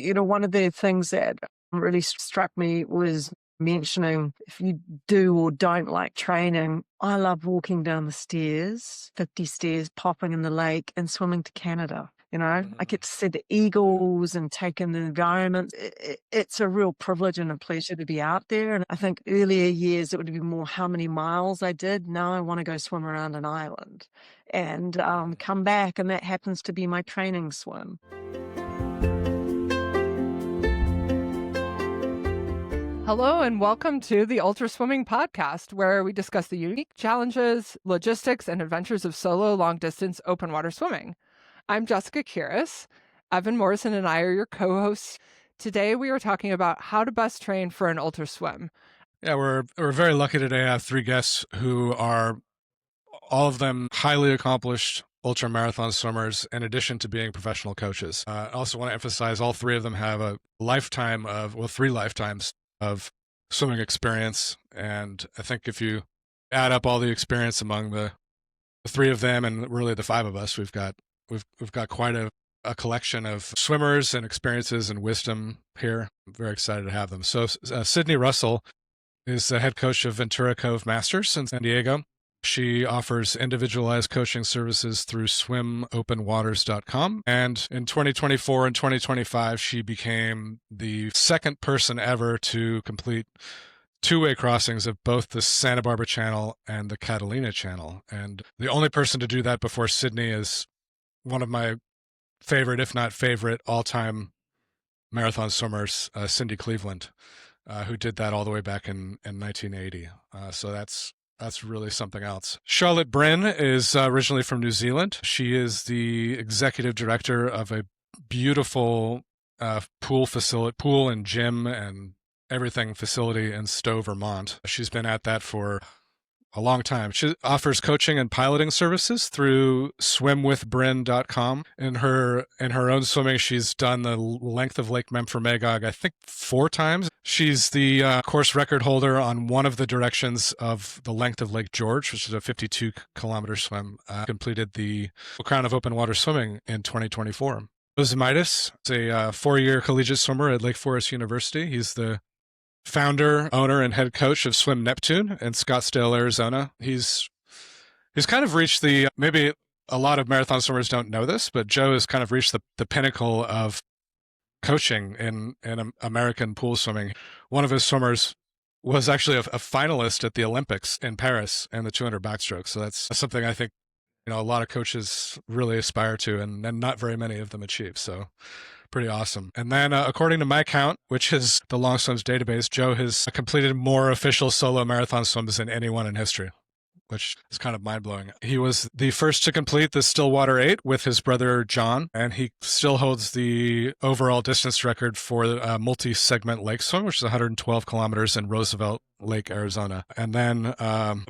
One of the things that really struck me was mentioning if you do or don't like training, I love walking down the stairs, 50 stairs, popping in the lake and swimming to Canada. I get to see the eagles and take in the environment. It's a real privilege and a pleasure to be out there. And I think earlier years it would be more how many miles I did. Now I want to go swim around an island and come back, and that happens to be my training swim. Hello and welcome to the Ultraswimming podcast, where we discuss the unique challenges, logistics, and adventures of solo long-distance open water swimming. I'm Jessica Kiris. Evan Morrison and I are your co-hosts. Today we are talking about how to best train for an ultraswim. Yeah, we're very lucky today to have three guests who are all of them highly accomplished ultra marathon swimmers in addition to being professional coaches. I also want to emphasize all three of them have a lifetime of, three lifetimes of swimming experience. And I think if you add up all the experience among the three of them and really the five of us, we've got quite a collection of swimmers and experiences and wisdom here. I'm very excited to have them. So Sidney Russell is the head coach of Ventura Cove Masters in San Diego. She offers individualized coaching services through swimopenwaters.com. And in 2024 and 2025, she became the second person ever to complete two-way crossings of both the Santa Barbara Channel and the Catalina Channel. And the only person to do that before Sydney is one of my favorite, if not favorite, all-time marathon swimmers, Cindy Cleveland, who did that all the way back in 1980. So that's really something else. Charlotte Brynn is originally from New Zealand. She is the executive director of a beautiful pool and gym and everything facility in Stowe, Vermont. She's been at that for a long time. She offers coaching and piloting services through swimwithbrynn.com. In her own swimming, she's done the length of Lake Memphremagog, I think 4 times. She's the course record holder on one of the directions of the length of Lake George, which is a 52-kilometer swim. Completed the Crown of Open Water Swimming in 2024. Zemaitis is a 4-year collegiate swimmer at Lake Forest University. He's the founder, owner, and head coach of Swim Neptune in Scottsdale, Arizona. He's kind of reached maybe a lot of marathon swimmers don't know this, but Joe has kind of reached the pinnacle of coaching in American pool swimming. One of his swimmers was actually a finalist at the Olympics in Paris in the 200 backstroke. So that's something I think a lot of coaches really aspire to, and not very many of them achieve. So pretty awesome. And then according to my count, which is the Long Swims database, Joe has completed more official solo marathon swims than anyone in history, which is kind of mind-blowing. He was the first to complete the Stillwater 8 with his brother John, and he still holds the overall distance record for the multi-segment lake swim, which is 112 kilometers in Roosevelt Lake, Arizona. And then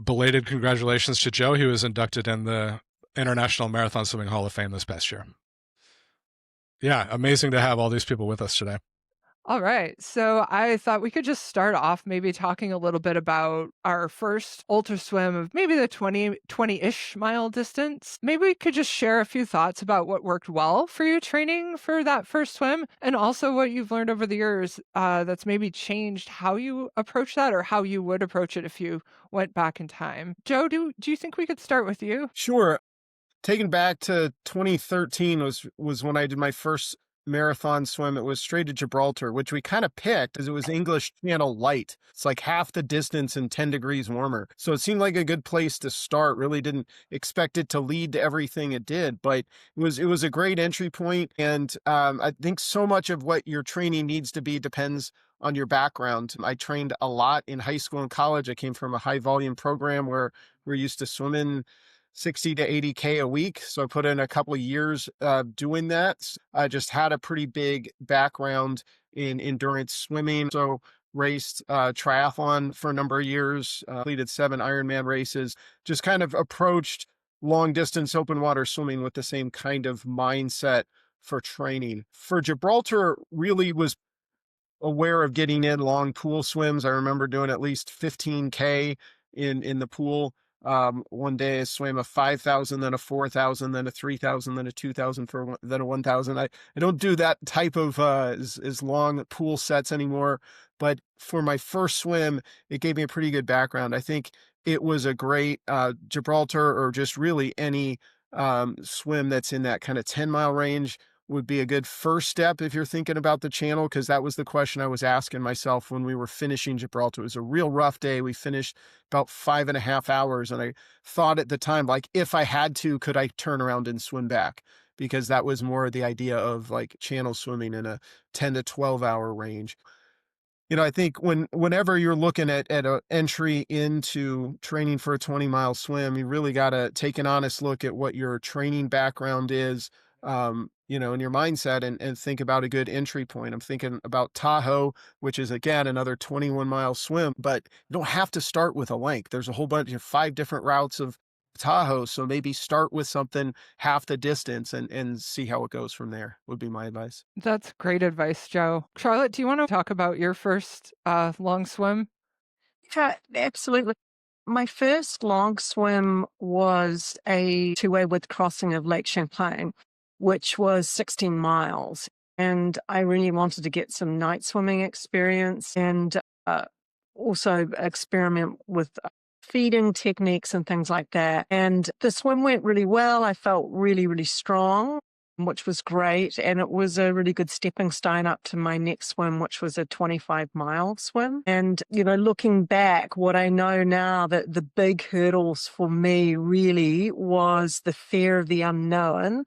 belated congratulations to Joe. He was inducted in the International Marathon Swimming Hall of Fame this past year. Yeah, amazing to have all these people with us today. All right. So I thought we could just start off maybe talking a little bit about our first ultra swim of maybe the 20-ish mile distance. Maybe we could just share a few thoughts about what worked well for you training for that first swim, and also what you've learned over the years that's maybe changed how you approach that, or how you would approach it if you went back in time. Joe, do you think we could start with you? Sure. Taken back to 2013 was when I did my first marathon swim. It was straight to Gibraltar, which we kind of picked because it was English Channel light. It's like half the distance and 10 degrees warmer. So it seemed like a good place to start. Really didn't expect it to lead to everything it did, but it was a great entry point. And I think so much of what your training needs to be depends on your background. I trained a lot in high school and college. I came from a high volume program where we're used to swimming 60 to 80K a week. So I put in a couple of years doing that. I just had a pretty big background in endurance swimming. So raced triathlon for a number of years, completed 7 Ironman races, just kind of approached long distance open water swimming with the same kind of mindset for training. For Gibraltar, really was aware of getting in long pool swims. I remember doing at least 15K in the pool. One day I swam a 5,000, then a 4,000, then a 3,000, then a 2,000, then a 1,000. I don't do that type of as long pool sets anymore. But for my first swim, it gave me a pretty good background. I think it was a great Gibraltar, or just really any swim that's in that kind of 10-mile range would be a good first step if you're thinking about the channel, because that was the question I was asking myself when we were finishing Gibraltar. It was a real rough day. We finished about 5.5 hours, and I thought at the time, like, if I had to, could I turn around and swim back? Because that was more the idea of like channel swimming in a 10 to 12 hour range. I think whenever you're looking at an entry into training for a 20-mile swim, you really got to take an honest look at what your training background is, in your mindset, and think about a good entry point. I'm thinking about Tahoe, which is, again, another 21-mile swim, but you don't have to start with a length. There's a whole bunch of 5 different routes of Tahoe. So maybe start with something half the distance and see how it goes from there, would be my advice. That's great advice, Joe. Charlotte, do you want to talk about your first long swim? Yeah, absolutely. My first long swim was a 2-way width crossing of Lake Champlain, which was 16 miles. And I really wanted to get some night swimming experience, and also experiment with feeding techniques and things like that. And the swim went really well. I felt really, really strong, which was great. And it was a really good stepping stone up to my next swim, which was a 25-mile swim. And, looking back, what I know now, that the big hurdles for me really was the fear of the unknown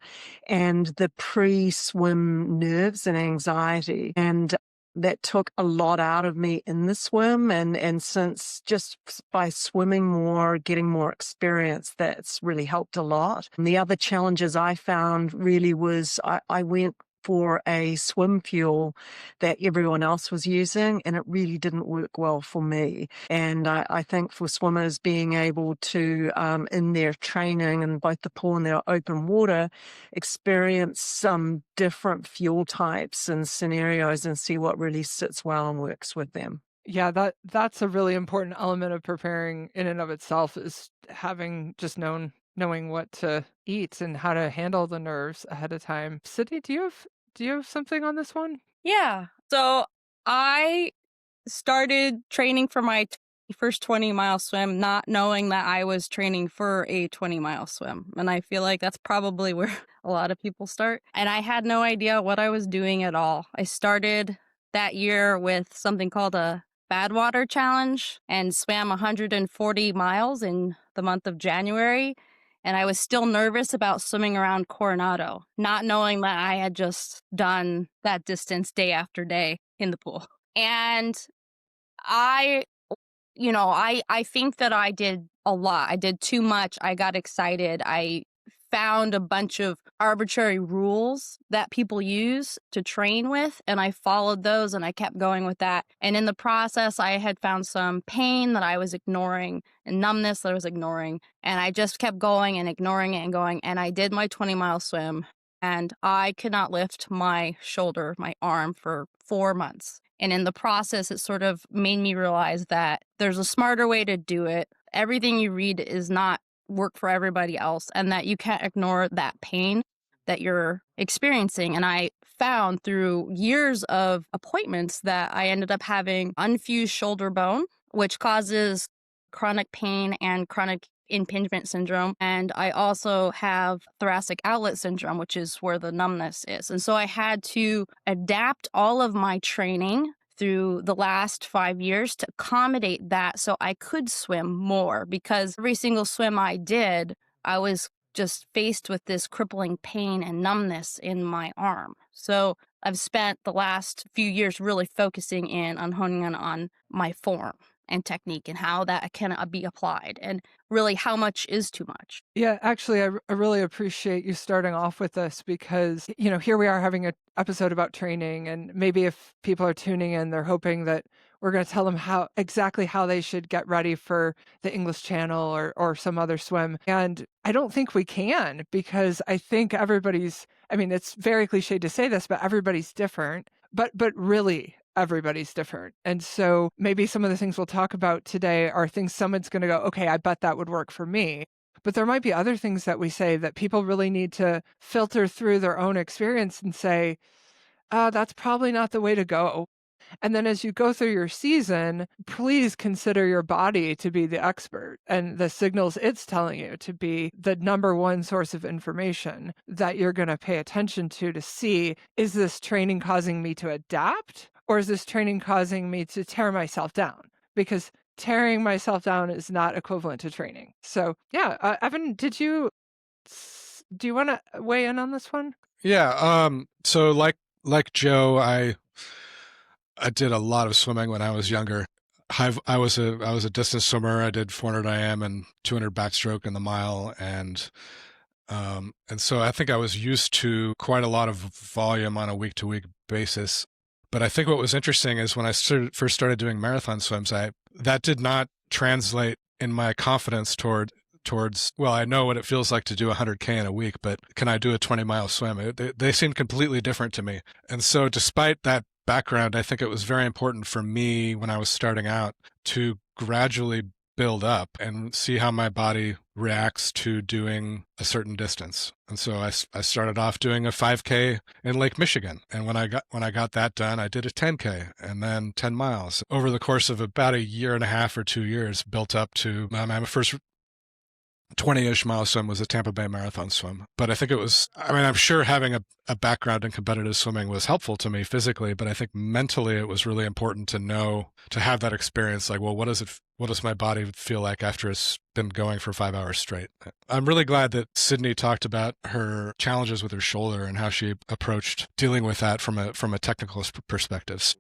and the pre-swim nerves and anxiety. And that took a lot out of me in the swim. And since just by swimming more, getting more experience, that's really helped a lot. And the other challenges I found really was I went for a swim fuel that everyone else was using, and it really didn't work well for me. And I think for swimmers, being able to, in their training in both the pool and their open water, experience some different fuel types and scenarios and see what really sits well and works with them. Yeah, that's a really important element of preparing in and of itself, is having just knowing what to eat and how to handle the nerves ahead of time. Sydney, do you have something on this one? Yeah. So I started training for my first 20-mile swim, not knowing that I was training for a 20-mile swim. And I feel like that's probably where a lot of people start. And I had no idea what I was doing at all. I started that year with something called a Badwater Challenge and swam 140 miles in the month of January. And I was still nervous about swimming around Coronado, not knowing that I had just done that distance day after day in the pool. And I think that I did a lot. I did too much. I got excited. I found a bunch of arbitrary rules that people use to train with, and I followed those, and I kept going with that. And in the process, I had found some pain that I was ignoring and numbness that I was ignoring, and I just kept going and ignoring it and going. And I did my 20-mile swim, and I could not lift my shoulder, my arm, for 4 months. And in the process, it sort of made me realize that there's a smarter way to do it. Everything you read is not work for everybody else, and that you can't ignore that pain that you're experiencing. And I found through years of appointments that I ended up having unfused shoulder bone, which causes chronic pain and chronic impingement syndrome. And I also have thoracic outlet syndrome, which is where the numbness is. And so I had to adapt all of my training through the last 5 years to accommodate that so I could swim more, because every single swim I did, I was just faced with this crippling pain and numbness in my arm. So I've spent the last few years really focusing in on honing in on my form and technique and how that can be applied, and really how much is too much. Yeah, actually, I really appreciate you starting off with this, because, here we are having an episode about training, and maybe if people are tuning in, they're hoping that we're going to tell them exactly how they should get ready for the English Channel or some other swim. And I don't think we can, because I think it's very cliche to say this, but everybody's different. But really, everybody's different. And so maybe some of the things we'll talk about today are things someone's going to go, okay, I bet that would work for me. But there might be other things that we say that people really need to filter through their own experience and say, that's probably not the way to go. And then as you go through your season, please consider your body to be the expert and the signals it's telling you to be the number one source of information that you're going to pay attention to see, is this training causing me to adapt, or is this training causing me to tear myself down? Because tearing myself down is not equivalent to training. So yeah, Evan, do you want to weigh in on this one? Yeah. So like Joe, I did a lot of swimming when I was younger. I was a distance swimmer. I did 400 IM and 200 backstroke in the mile, and so I think I was used to quite a lot of volume on a week-to-week basis. But I think what was interesting is when I first started doing marathon swims, that did not translate in my confidence towards, well, I know what it feels like to do 100K in a week, but can I do a 20-mile swim? They seemed completely different to me. And so despite that background, I think it was very important for me when I was starting out to gradually build up and see how my body reacts to doing a certain distance. And so I started off doing a 5K in Lake Michigan. And when I got that done, I did a 10K and then 10 miles. Over the course of about a year and a half or 2 years, built up to my first 20-ish mile swim was a Tampa Bay Marathon swim. But I think I'm sure having a background in competitive swimming was helpful to me physically, but I think mentally it was really important to have that experience. Like, well, what does my body feel like after it's been going for 5 hours straight? I'm really glad that Sidney talked about her challenges with her shoulder and how she approached dealing with that from a technical perspective.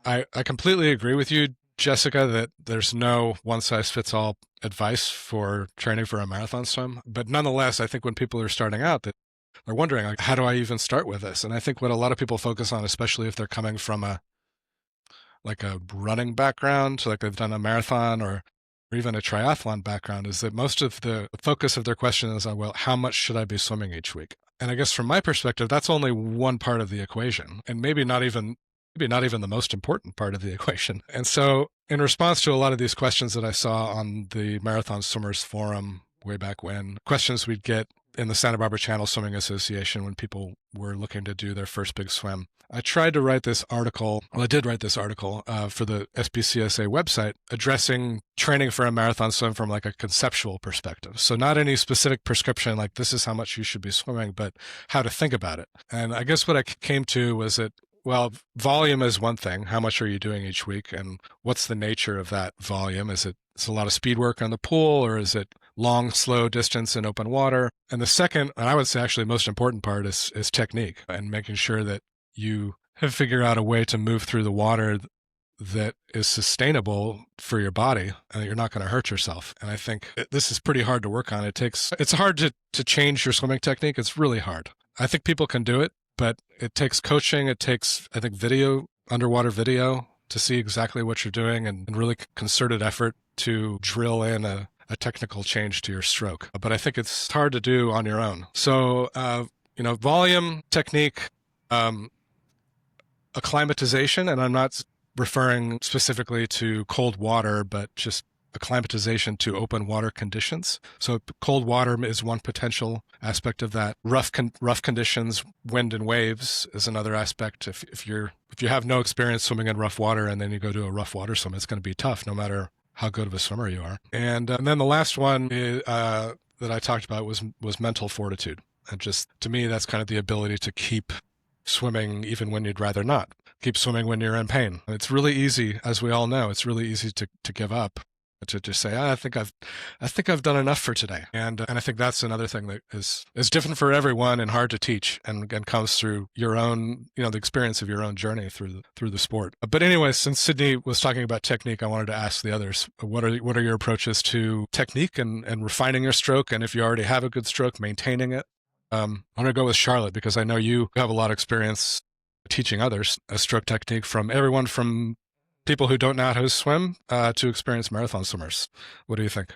I completely agree with you, Jessica, that there's no one-size-fits-all advice for training for a marathon swim. But nonetheless, I think when people are starting out, that they're wondering, like, how do I even start with this? And I think what a lot of people focus on, especially if they're coming from a running background, like they've done a marathon or even a triathlon background, is that most of the focus of their question is on, well, how much should I be swimming each week? And I guess from my perspective, that's only one part of the equation, and maybe not even the most important part of the equation. And so in response to a lot of these questions that I saw on the Marathon Swimmers Forum way back when, questions we'd get in the Santa Barbara Channel Swimming Association when people were looking to do their first big swim, I tried to write this article. Well, I did write this article for the SBCSA website addressing training for a marathon swim from like a conceptual perspective. So not any specific prescription like this is how much you should be swimming, but how to think about it. And I guess what I came to was that, well, volume is one thing. How much are you doing each week? And what's the nature of that volume? Is it a lot of speed work on the pool, or is it long, slow distance in open water? And the second, and I would say actually most important part is technique and making sure that you have figured out a way to move through the water that is sustainable for your body and that you're not going to hurt yourself. And I think this is pretty hard to work on. It's hard to change your swimming technique. It's really hard. I think people can do it, but it takes coaching. It takes, I think, underwater video to see exactly what you're doing and really concerted effort to drill in a technical change to your stroke. But I think it's hard to do on your own. So, volume, technique, acclimatization, and I'm not referring specifically to cold water, but just acclimatization to open water conditions. So cold water is one potential aspect of that. Rough conditions, wind and waves is another aspect. If you have no experience swimming in rough water and then you go to a rough water swim, it's going to be tough no matter how good of a swimmer you are. And then the last one that I talked about was mental fortitude. And just to me, that's kind of the ability to keep swimming even when you'd rather not. Keep swimming when you're in pain. It's really easy, as we all know, it's really easy to give up, to just say, I think I've done enough for today. And I think that's another thing that is different for everyone and hard to teach and comes through your own, the experience of your own journey through the sport. But anyway, since Sidney was talking about technique, I wanted to ask the others, what are your approaches to technique and refining your stroke? And if you already have a good stroke, maintaining it? I'm going to go with Charlotte because I know you have a lot of experience teaching others a stroke technique, from everyone from people who don't know how to swim to experienced marathon swimmers. What do you think?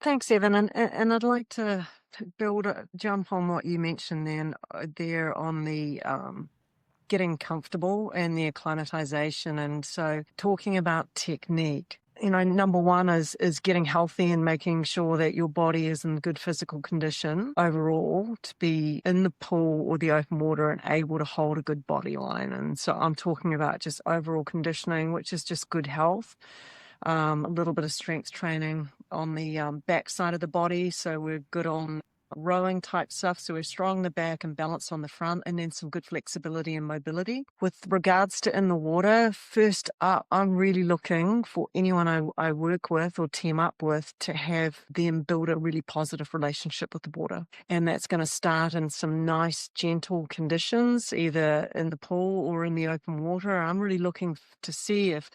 Thanks, Evan. And I'd like to jump on what you mentioned there on the getting comfortable and the acclimatization. And so talking about technique, number one is getting healthy and making sure that your body is in good physical condition overall to be in the pool or the open water and able to hold a good body line. And so I'm talking about just overall conditioning, which is just good health. A little bit of strength training on the back side of the body. So we're good on rowing type stuff. So we're strong in the back and balanced on the front, and then some good flexibility and mobility. With regards to in the water, first up, I'm really looking for anyone I work with or team up with to have them build a really positive relationship with the water. And that's going to start in some nice, gentle conditions, either in the pool or in the open water. I'm really looking to see if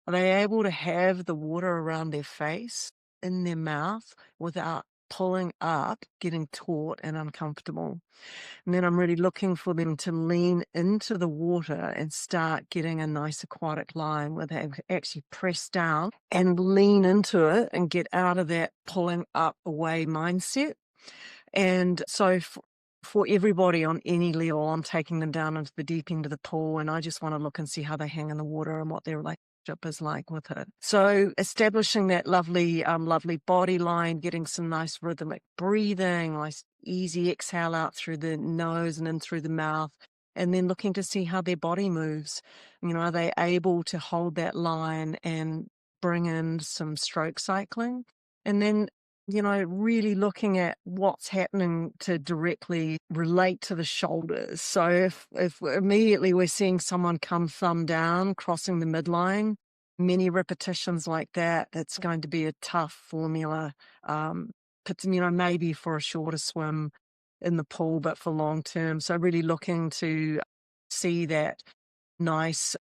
are they able to have the water around their face, in their mouth, without pulling up, getting taut and uncomfortable. And then I'm really looking for them to lean into the water and start getting a nice aquatic line where they actually press down and lean into it and get out of that pulling up away mindset. And so for everybody on any level, I'm taking them down into the deep end of the pool, and I just want to look and see how they hang in the water and what their relationship is like with it. So establishing that lovely body line, getting some nice rhythmic breathing, nice easy exhale out through the nose and in through the mouth, and then looking to see how their body moves. Are they able to hold that line and bring in some stroke cycling? And then really looking at what's happening to directly relate to the shoulders. So if immediately we're seeing someone come thumb down, crossing the midline, many repetitions like that, that's going to be a tough formula, maybe for a shorter swim in the pool, but for long term. So really looking to see that nice,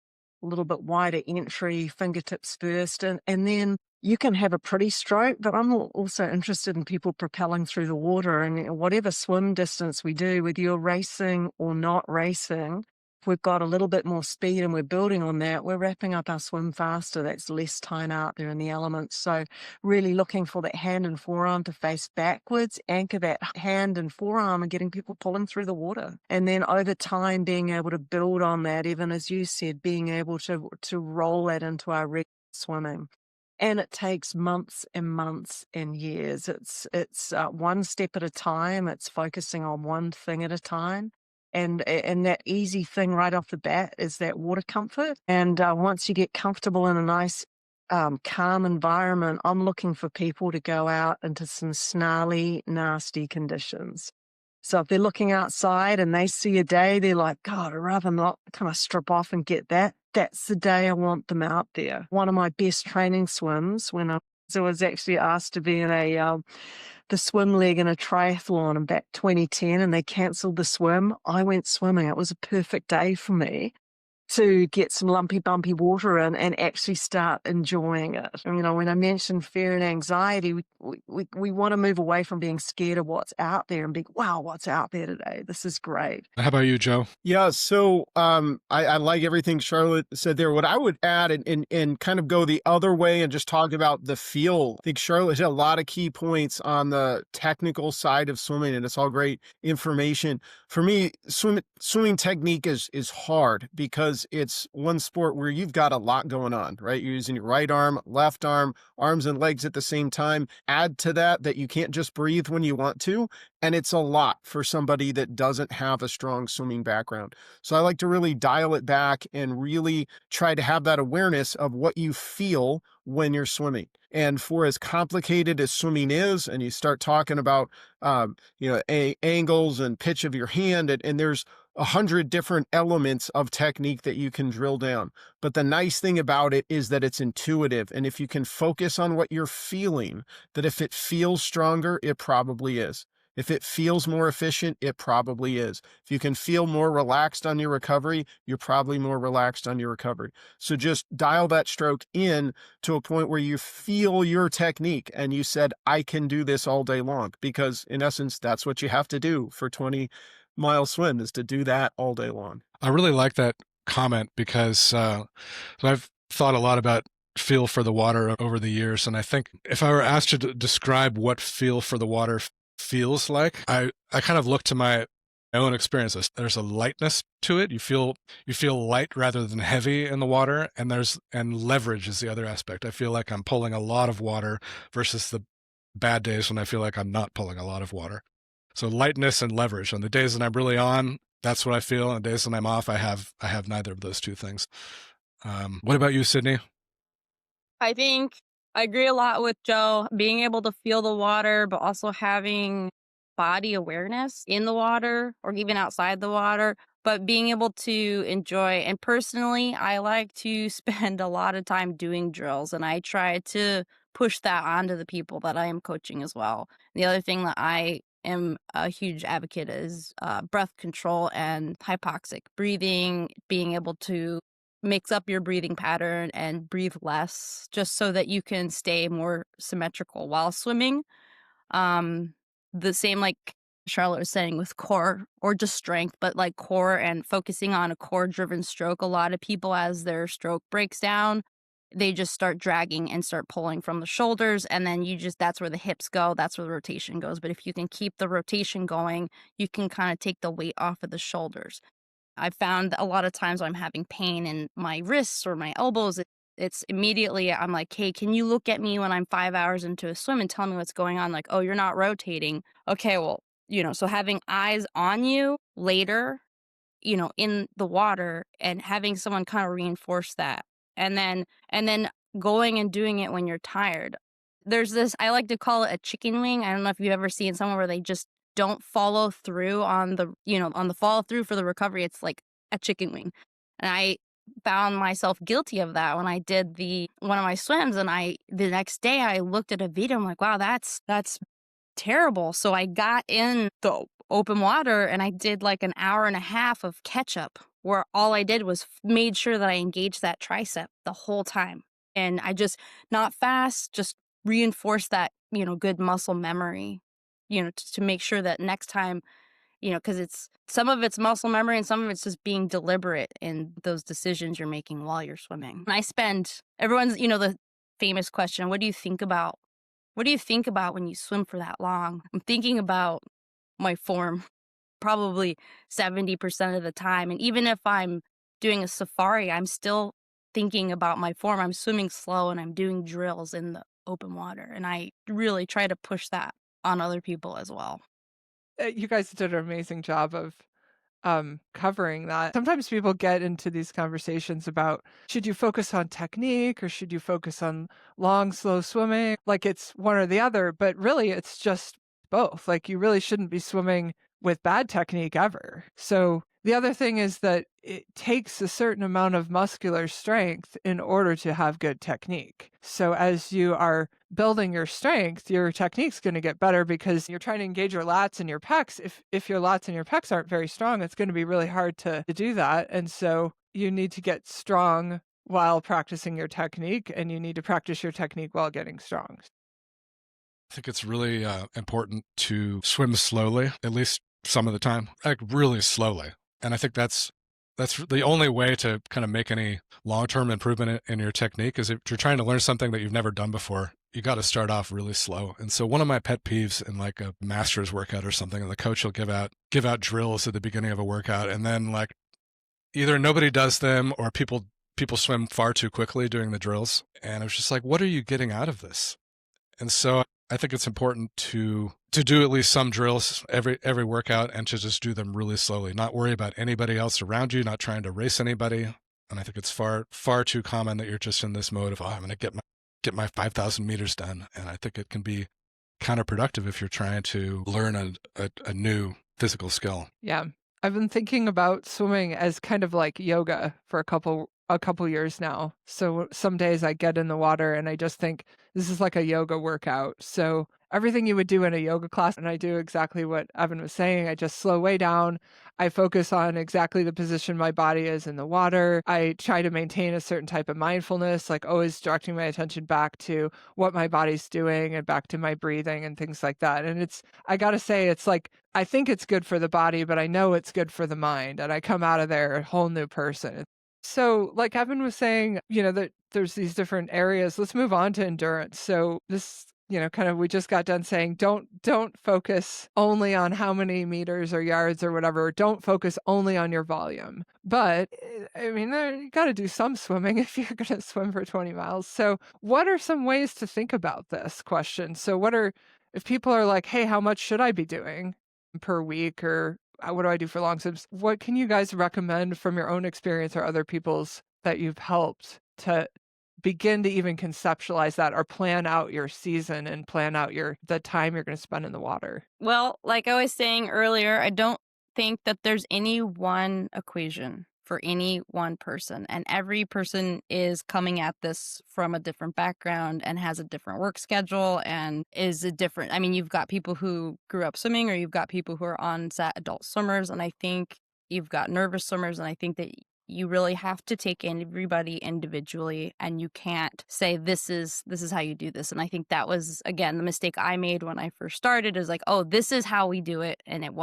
a little bit wider entry, fingertips first, and then you can have a pretty stroke, but I'm also interested in people propelling through the water. And whatever swim distance we do, whether you're racing or not racing, if we've got a little bit more speed and we're building on that, we're wrapping up our swim faster. That's less time out there in the elements. So really looking for that hand and forearm to face backwards, anchor that hand and forearm, and getting people pulling through the water. And then over time, being able to build on that, even as you said, being able to roll that into our regular swimming. And it takes months and months and years. It's one step at a time. It's focusing on one thing at a time. And that easy thing right off the bat is that water comfort. And once you get comfortable in a nice, calm environment, I'm looking for people to go out into some snarly, nasty conditions. So if they're looking outside and they see a day, they're like, God, I'd rather not kind of strip off and get that. That's the day I want them out there. One of my best training swims when I was actually asked to be in the swim leg in a triathlon in back 2010, and they cancelled the swim. I went swimming. It was a perfect day for me to get some lumpy, bumpy water in and actually start enjoying it. And, when I mentioned fear and anxiety, we want to move away from being scared of what's out there and be, wow, what's out there today? This is great. How about you, Joe? Yeah, so I like everything Charlotte said there. What I would add and kind of go the other way and just talk about the feel. I think Charlotte hit a lot of key points on the technical side of swimming, and it's all great information. For me, swimming technique is hard because it's one sport where you've got a lot going on, right? You're using your right arm, left arm, arms and legs at the same time. Add to that you can't just breathe when you want to. And it's a lot for somebody that doesn't have a strong swimming background. So I like to really dial it back and really try to have that awareness of what you feel when you're swimming. And for as complicated as swimming is, and you start talking about, angles and pitch of your hand, and there's 100 different elements of technique that you can drill down. But the nice thing about it is that it's intuitive. And if you can focus on what you're feeling, that if it feels stronger, it probably is. If it feels more efficient, it probably is. If you can feel more relaxed on your recovery, you're probably more relaxed on your recovery. So just dial that stroke in to a point where you feel your technique and you said, I can do this all day long, because in essence, that's what you have to do for 20-mile swim, is to do that all day long. I really like that comment because so I've thought a lot about feel for the water over the years. And I think if I were asked to describe what feel for the water feels like, I kind of look to my own experiences. There's a lightness to it. You feel light rather than heavy in the water, and leverage is the other aspect. I feel like I'm pulling a lot of water versus the bad days when I feel like I'm not pulling a lot of water. So lightness and leverage. On the days that I'm really on, that's what I feel. On the days when I'm off, I have neither of those two things. What about you, Sydney? I think I agree a lot with Joe. Being able to feel the water, but also having body awareness in the water or even outside the water, but being able to enjoy. And personally, I like to spend a lot of time doing drills, and I try to push that onto the people that I am coaching as well. The other thing that I am a huge advocate is breath control and hypoxic breathing, being able to mix up your breathing pattern and breathe less just so that you can stay more symmetrical while swimming. The same like Charlotte was saying with core or just strength, but like core and focusing on a core driven stroke. A lot of people, as their stroke breaks down, they just start dragging and start pulling from the shoulders. And then that's where the hips go. That's where the rotation goes. But if you can keep the rotation going, you can kind of take the weight off of the shoulders. I found a lot of times when I'm having pain in my wrists or my elbows, it's immediately I'm like, hey, can you look at me when I'm 5 hours into a swim and tell me what's going on? Like, oh, you're not rotating. Okay, well, so having eyes on you later, in the water and having someone kind of reinforce that. And then going and doing it when you're tired. There's this, I like to call it a chicken wing. I don't know if you've ever seen someone where they just don't follow through on the follow through for the recovery. It's like a chicken wing. And I found myself guilty of that when I did one of my swims, and the next day I looked at a video. I'm like, wow, that's terrible. So I got in the open water and I did like an hour and a half of catch up where all I did was made sure that I engaged that tricep the whole time. And I just, not fast, just reinforced that, good muscle memory, to make sure that next time, because some of it's muscle memory and some of it's just being deliberate in those decisions you're making while you're swimming. And everyone's, the famous question, what do you think about? What do you think about when you swim for that long? I'm thinking about my form probably 70% of the time. And even if I'm doing a safari, I'm still thinking about my form. I'm swimming slow and I'm doing drills in the open water. And I really try to push that on other people as well. You guys did an amazing job of covering that. Sometimes people get into these conversations about, should you focus on technique or should you focus on long, slow swimming? Like it's one or the other, but really it's just both. Like you really shouldn't be swimming with bad technique ever. So the other thing is that it takes a certain amount of muscular strength in order to have good technique. So as you are building your strength, your technique's going to get better because you're trying to engage your lats and your pecs. If your lats and your pecs aren't very strong, it's going to be really hard to do that. And so you need to get strong while practicing your technique, and you need to practice your technique while getting strong. I think it's really important to swim slowly, at least some of the time, like really slowly. And I think that's the only way to kind of make any long-term improvement in your technique is if you're trying to learn something that you've never done before, you got to start off really slow. And so one of my pet peeves in like a master's workout or something, and the coach will give out drills at the beginning of a workout, and then like either nobody does them or people swim far too quickly doing the drills. And I was just like, what are you getting out of this? And so I think it's important to do at least some drills every workout and to just do them really slowly, not worry about anybody else around you, not trying to race anybody. And I think it's far too common that you're just in this mode of, I'm going to get my 5,000 meters done. And I think it can be counterproductive if you're trying to learn a new physical skill. Yeah. I've been thinking about swimming as kind of like yoga for a couple years now. So some days I get in the water and I just think this is like a yoga workout. So everything you would do in a yoga class, and I do exactly what Evan was saying. I just slow way down. I focus on exactly the position my body is in the water. I try to maintain a certain type of mindfulness, like always directing my attention back to what my body's doing and back to my breathing and things like that. And I got to say, it's like, I think it's good for the body, but I know it's good for the mind. And I come out of there a whole new person. So like Evan was saying, that there's these different areas. Let's move on to endurance. So this kind of we just got done saying don't focus only on how many meters or yards or whatever. Don't focus only on your volume. But I mean, you got to do some swimming if you're going to swim for 20 miles. So what are some ways to think about this question? So if people are like, hey, how much should I be doing per week, or what do I do for long swims? What can you guys recommend from your own experience or other people's that you've helped to begin to even conceptualize that or plan out your season and plan out the time you're going to spend in the water? Well, like I was saying earlier, I don't think that there's any one equation for any one person. And every person is coming at this from a different background and has a different work schedule and is a different. I mean, you've got people who grew up swimming, or you've got people who are on-set adult swimmers. And I think you've got nervous swimmers. And I think that you really have to take in everybody individually, and you can't say this is how you do this. And I think that was, again, the mistake I made when I first started, is like, oh, this is how we do it. And that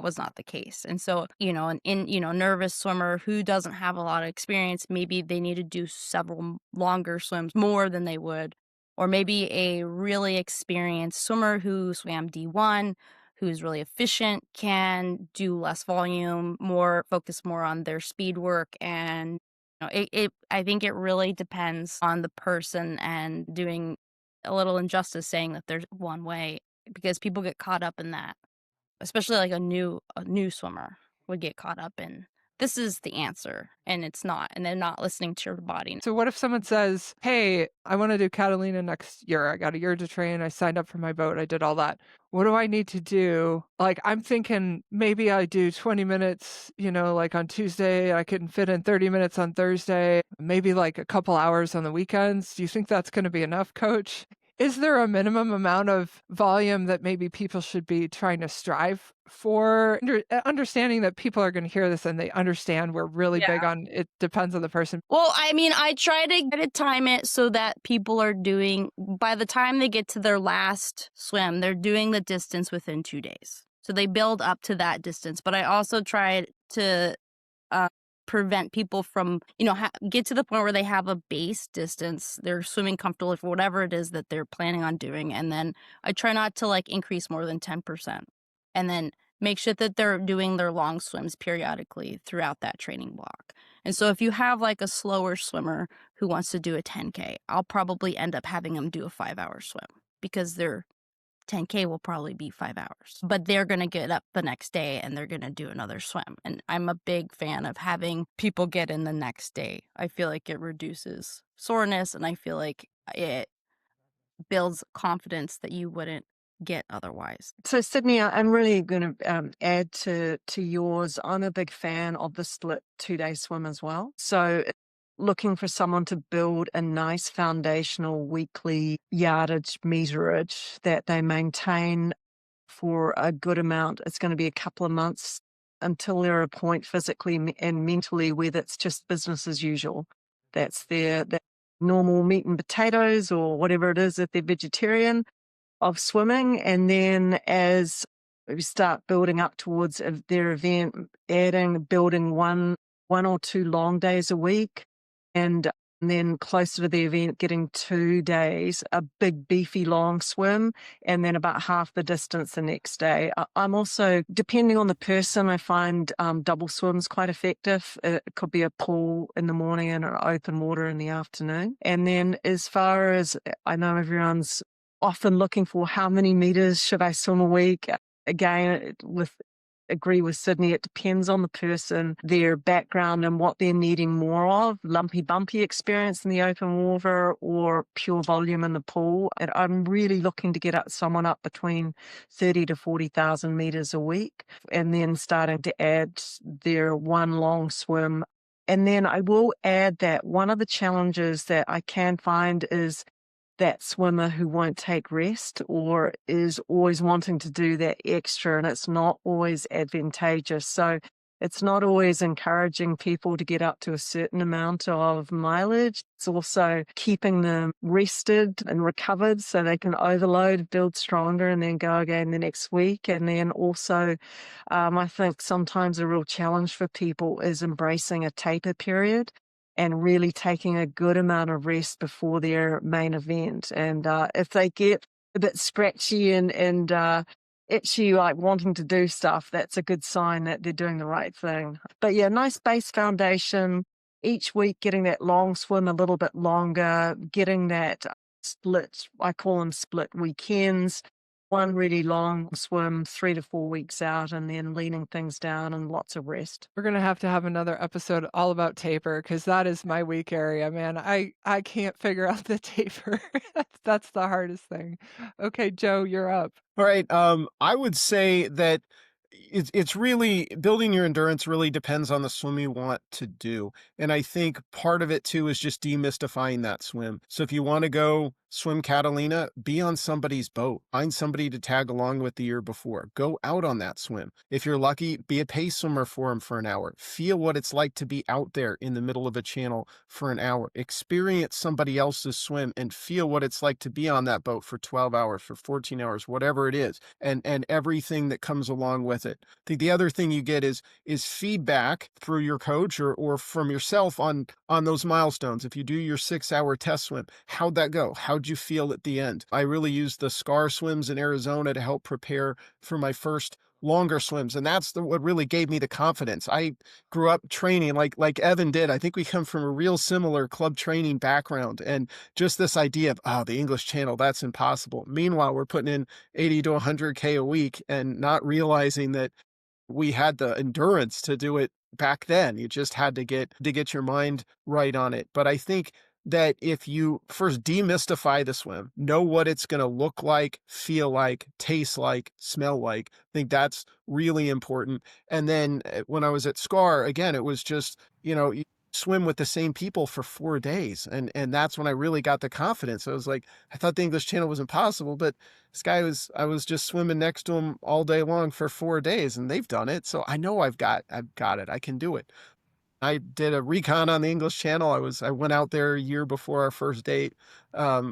was not the case. And so, nervous swimmer who doesn't have a lot of experience, maybe they need to do several longer swims more than they would. Or maybe a really experienced swimmer who swam D1, who's really efficient, can do less volume, focus more on their speed work. And I think it really depends on the person, and doing a little injustice saying that there's one way, because people get caught up in that, especially like a new swimmer would get caught up in this is the answer, and it's not, and they're not listening to your body. So what if someone says, hey, I want to do Catalina next year. I got a year to train. I signed up for my boat. I did all that. What do I need to do? Like, I'm thinking maybe I do 20 minutes, like on Tuesday. I can fit in 30 minutes on Thursday, maybe like a couple hours on the weekends. Do you think that's going to be enough, Coach? Is there a minimum amount of volume that maybe people should be trying to strive for? Understanding that people are going to hear this and they understand we're really big on it depends on the person. Well, I mean, I try to time it so that people are doing, by the time they get to their last swim, they're doing the distance within 2 days. So they build up to that distance. But I also try to prevent people from, get to the point where they have a base distance, they're swimming comfortably for whatever it is that they're planning on doing. And then I try not to increase more than 10%. And then make sure that they're doing their long swims periodically throughout that training block. And so if you have a slower swimmer who wants to do a 10K, I'll probably end up having them do a 5-hour swim, because their 10K will probably be 5 hours, but they're going to get up the next day and they're going to do another swim. And I'm a big fan of having people get in the next day. I feel like it reduces soreness, and I feel like it builds confidence that you wouldn't get otherwise. So, Sydney, I'm really going to add to yours. I'm a big fan of the split 2-day swim as well. So looking for someone to build a nice foundational weekly yardage, meterage that they maintain for a good amount. It's going to be a couple of months until they're at a point physically and mentally where that's just business as usual. That's their normal meat and potatoes, or whatever it is if they're vegetarian, of swimming. And then as we start building up towards their event, building one or two long days a week, and then closer to the event, getting 2 days, a big beefy long swim, and then about half the distance the next day. I'm also, depending on the person, I find double swims quite effective. It could be a pool in the morning and an open water in the afternoon. And then as far as, I know everyone's often looking for how many meters should I swim a week. Again, agree with Sydney, it depends on the person, their background, and what they're needing more of, lumpy bumpy experience in the open water or pure volume in the pool. And I'm really looking to get someone up between 30 to 40,000 meters a week, and then starting to add their one long swim. And then I will add that one of the challenges that I can find is that swimmer who won't take rest, or is always wanting to do that extra, and it's not always advantageous. So it's not always encouraging people to get up to a certain amount of mileage. It's also keeping them rested and recovered so they can overload, build stronger, and then go again the next week. And then also, I think sometimes a real challenge for people is embracing a taper period. and really taking a good amount of rest before their main event. And if they get a bit scratchy and itchy, like wanting to do stuff, that's a good sign that they're doing the right thing. But yeah, nice base foundation. Each week, getting that long swim a little bit longer, getting that split, I call them split weekends, one really long swim 3 to 4 weeks out, and then leaning things down and lots of rest. We're going to have another episode all about taper, because that is my weak area, man. I can't figure out the taper. That's the hardest thing. Okay, Joe, you're up. All right. I would say that it's really building your endurance really depends on the swim you want to do. And I think part of it too is just demystifying that swim. So if you want to go swim Catalina, be on somebody's boat. Find somebody to tag along with the year before. Go out on that swim. If you're lucky, be a pace swimmer for them for an hour. Feel what it's like to be out there in the middle of a channel for an hour. Experience somebody else's swim and feel what it's like to be on that boat for 12 hours, for 14 hours, whatever it is, and everything that comes along with it. I think the other thing you get is feedback through your coach or from yourself on those milestones. If you do your 6-hour test swim, how'd that go? How'd you feel at the end? I really used the SCAR swims in Arizona to help prepare for my first longer swims. And that's what really gave me the confidence. I grew up training like Evan did. I think we come from a real similar club training background, and just this idea of, oh, the English Channel, that's impossible. Meanwhile, we're putting in 80 to 100K a week and not realizing that we had the endurance to do it back then. You just had to get your mind right on it. But I think that if you first demystify the swim, know what it's going to look like, feel like, taste like, smell like, I think that's really important. And then when I was at SCAR, again, it was just, you swim with the same people for 4 days. And that's when I really got the confidence. I was like, I thought the English Channel was impossible, but I was just swimming next to him all day long for 4 days, and they've done it. So I know I've got it. I can do it. I did a recon on the English Channel. I went out there a year before our first date,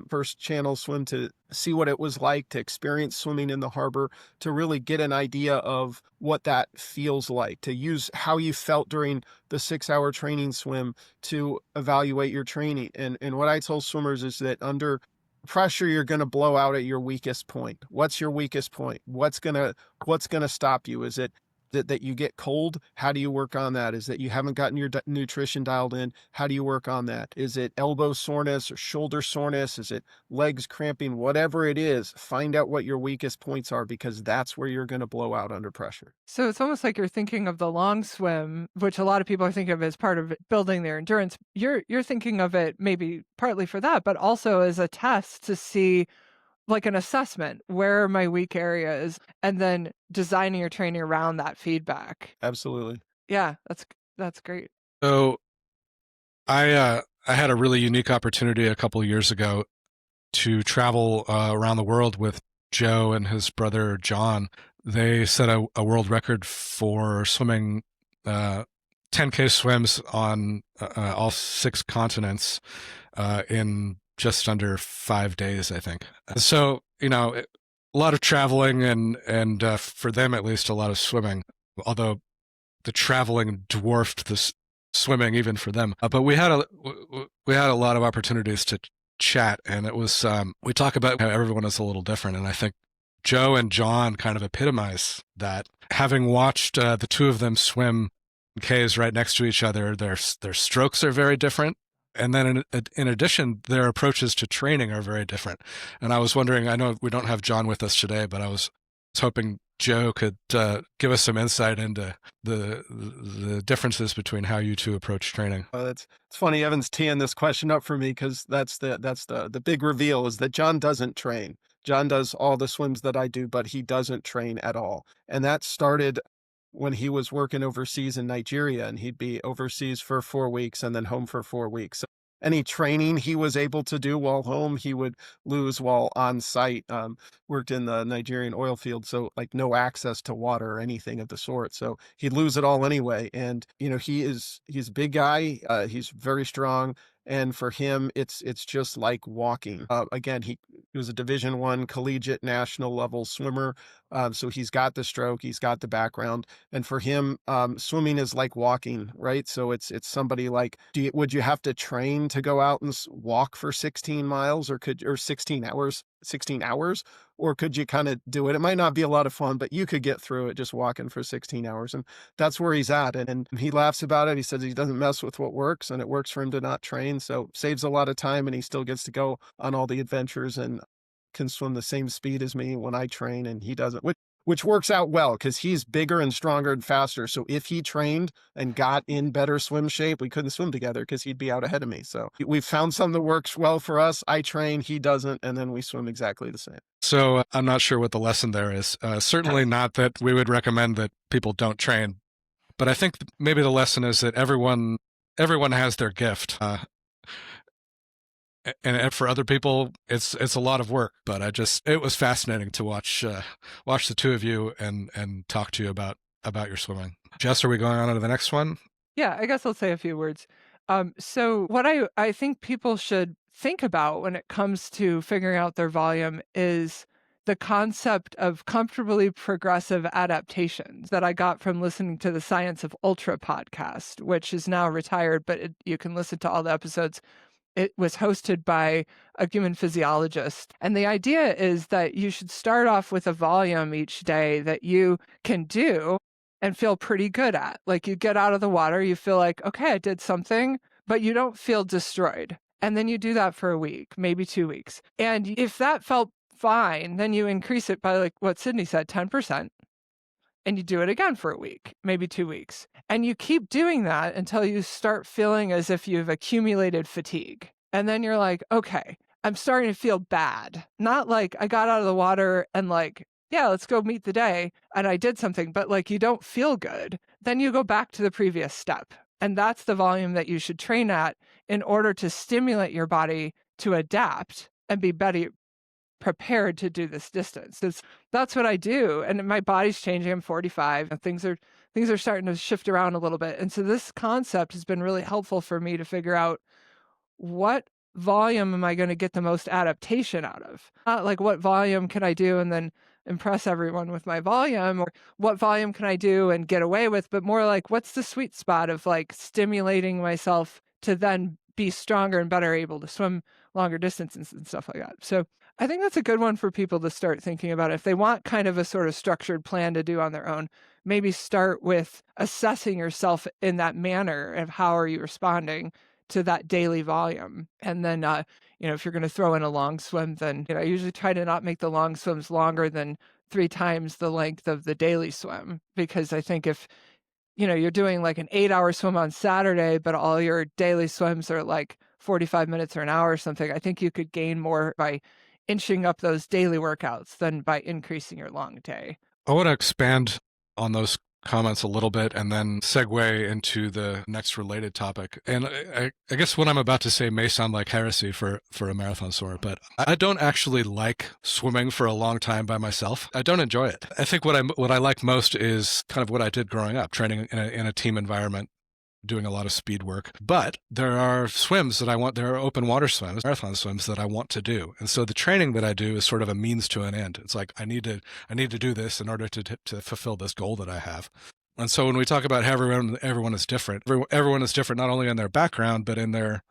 first channel swim, to see what it was like to experience swimming in the harbor, to really get an idea of what that feels like, to use how you felt during the 6-hour training swim to evaluate your training. And what I told swimmers is that under pressure, you're going to blow out at your weakest point. What's your weakest point? What's going to stop you? Is it that you get cold? How do you work on that? Is that you haven't gotten your nutrition dialed in? How do you work on that? Is it elbow soreness or shoulder soreness? Is it legs cramping? Whatever it is, find out what your weakest points are, because that's where you're going to blow out under pressure. So it's almost like you're thinking of the long swim, which a lot of people are thinking of as part of building their endurance. You're thinking of it maybe partly for that, but also as a test to see, like an assessment, where are my weak areas, and then designing your training around that feedback. Absolutely. Yeah, that's great. So I had a really unique opportunity a couple of years ago to travel around the world with Joe and his brother John. They set a world record for swimming 10K swims on all 6 continents in just under 5 days, I think. So, a lot of traveling and for them at least, a lot of swimming, although the traveling dwarfed the swimming even for them. But we had a lot of opportunities to chat, and it was, we talk about how everyone is a little different. And I think Joe and John kind of epitomize that. Having watched the two of them swim Ks right next to each other, their strokes are very different. And then in addition, their approaches to training are very different. And I was wondering, I know we don't have John with us today, but I was hoping Joe could give us some insight into the differences between how you two approach training. It's funny, Evan's teeing this question up for me, because that's the big reveal, is that John doesn't train. John does all the swims that I do, but he doesn't train at all. And that started when he was working overseas in Nigeria, and he'd be overseas for 4 weeks and then home for 4 weeks. So any training he was able to do while home, he would lose while on site. Worked in the Nigerian oil field, so like no access to water or anything of the sort. So he'd lose it all anyway. And he's a big guy. He's very strong. And for him, it's just like walking. Again, he was a Division I collegiate national level swimmer. So he's got the stroke, he's got the background, and for him, swimming is like walking, right? So it's somebody like, would you have to train to go out and walk for 16 miles, or 16 hours, or could you kind of do it? It might not be a lot of fun, but you could get through it just walking for 16 hours, and that's where he's at. And he laughs about it. He says he doesn't mess with what works, and it works for him to not train, so saves a lot of time, and he still gets to go on all the adventures and can swim the same speed as me when I train, and he doesn't, which works out well because he's bigger and stronger and faster. So if he trained and got in better swim shape, we couldn't swim together because he'd be out ahead of me. So we've found something that works well for us. I train, he doesn't, and then we swim exactly the same. So I'm not sure what the lesson there is. Certainly not that we would recommend that people don't train, but I think maybe the lesson is that everyone has their gift. And for other people, it's a lot of work. But it was fascinating to watch the two of you and talk to you about your swimming. Jess, are we going on to the next one? Yeah, I guess I'll say a few words. So what I think people should think about when it comes to figuring out their volume is the concept of comfortably progressive adaptations that I got from listening to the Science of Ultra podcast, which is now retired, but you can listen to all the episodes. It was hosted by a human physiologist. And the idea is that you should start off with a volume each day that you can do and feel pretty good at. Like you get out of the water, you feel like, okay, I did something, but you don't feel destroyed. And then you do that for a week, maybe 2 weeks. And if that felt fine, then you increase it by like what Sidney said, 10%. And you do it again for a week, maybe 2 weeks. And you keep doing that until you start feeling as if you've accumulated fatigue. And then you're like, okay, I'm starting to feel bad. Not like I got out of the water and like, yeah, let's go meet the day. And I did something, but like you don't feel good. Then you go back to the previous step. And that's the volume that you should train at in order to stimulate your body to adapt and be better prepared to do this distance. That's what I do. And my body's changing. I'm 45 and things are starting to shift around a little bit. And so this concept has been really helpful for me to figure out what volume am I going to get the most adaptation out of? Not like what volume can I do and then impress everyone with my volume, or what volume can I do and get away with, but more like what's the sweet spot of like stimulating myself to then be stronger and better able to swim longer distances and stuff like that. So I think that's a good one for people to start thinking about. If they want kind of a sort of structured plan to do on their own, maybe start with assessing yourself in that manner of how are you responding to that daily volume. And then, if you're going to throw in a long swim, then I usually try to not make the long swims longer than 3 times the length of the daily swim, because I think if you're doing like an 8-hour swim on Saturday, but all your daily swims are like 45 minutes or an hour or something, I think you could gain more by inching up those daily workouts than by increasing your long day. I want to expand on those comments a little bit and then segue into the next related topic. And I guess what I'm about to say may sound like heresy for a marathon swimmer, but I don't actually like swimming for a long time by myself. I don't enjoy it. I think what I like most is kind of what I did growing up, training in a team environment, doing a lot of speed work. But there are swims that I want, there are open water swims, marathon swims that I want to do. And so the training that I do is sort of a means to an end. It's like, I need to do this in order to fulfill this goal that I have. And so when we talk about how everyone is different, everyone is different, not only in their background, but in their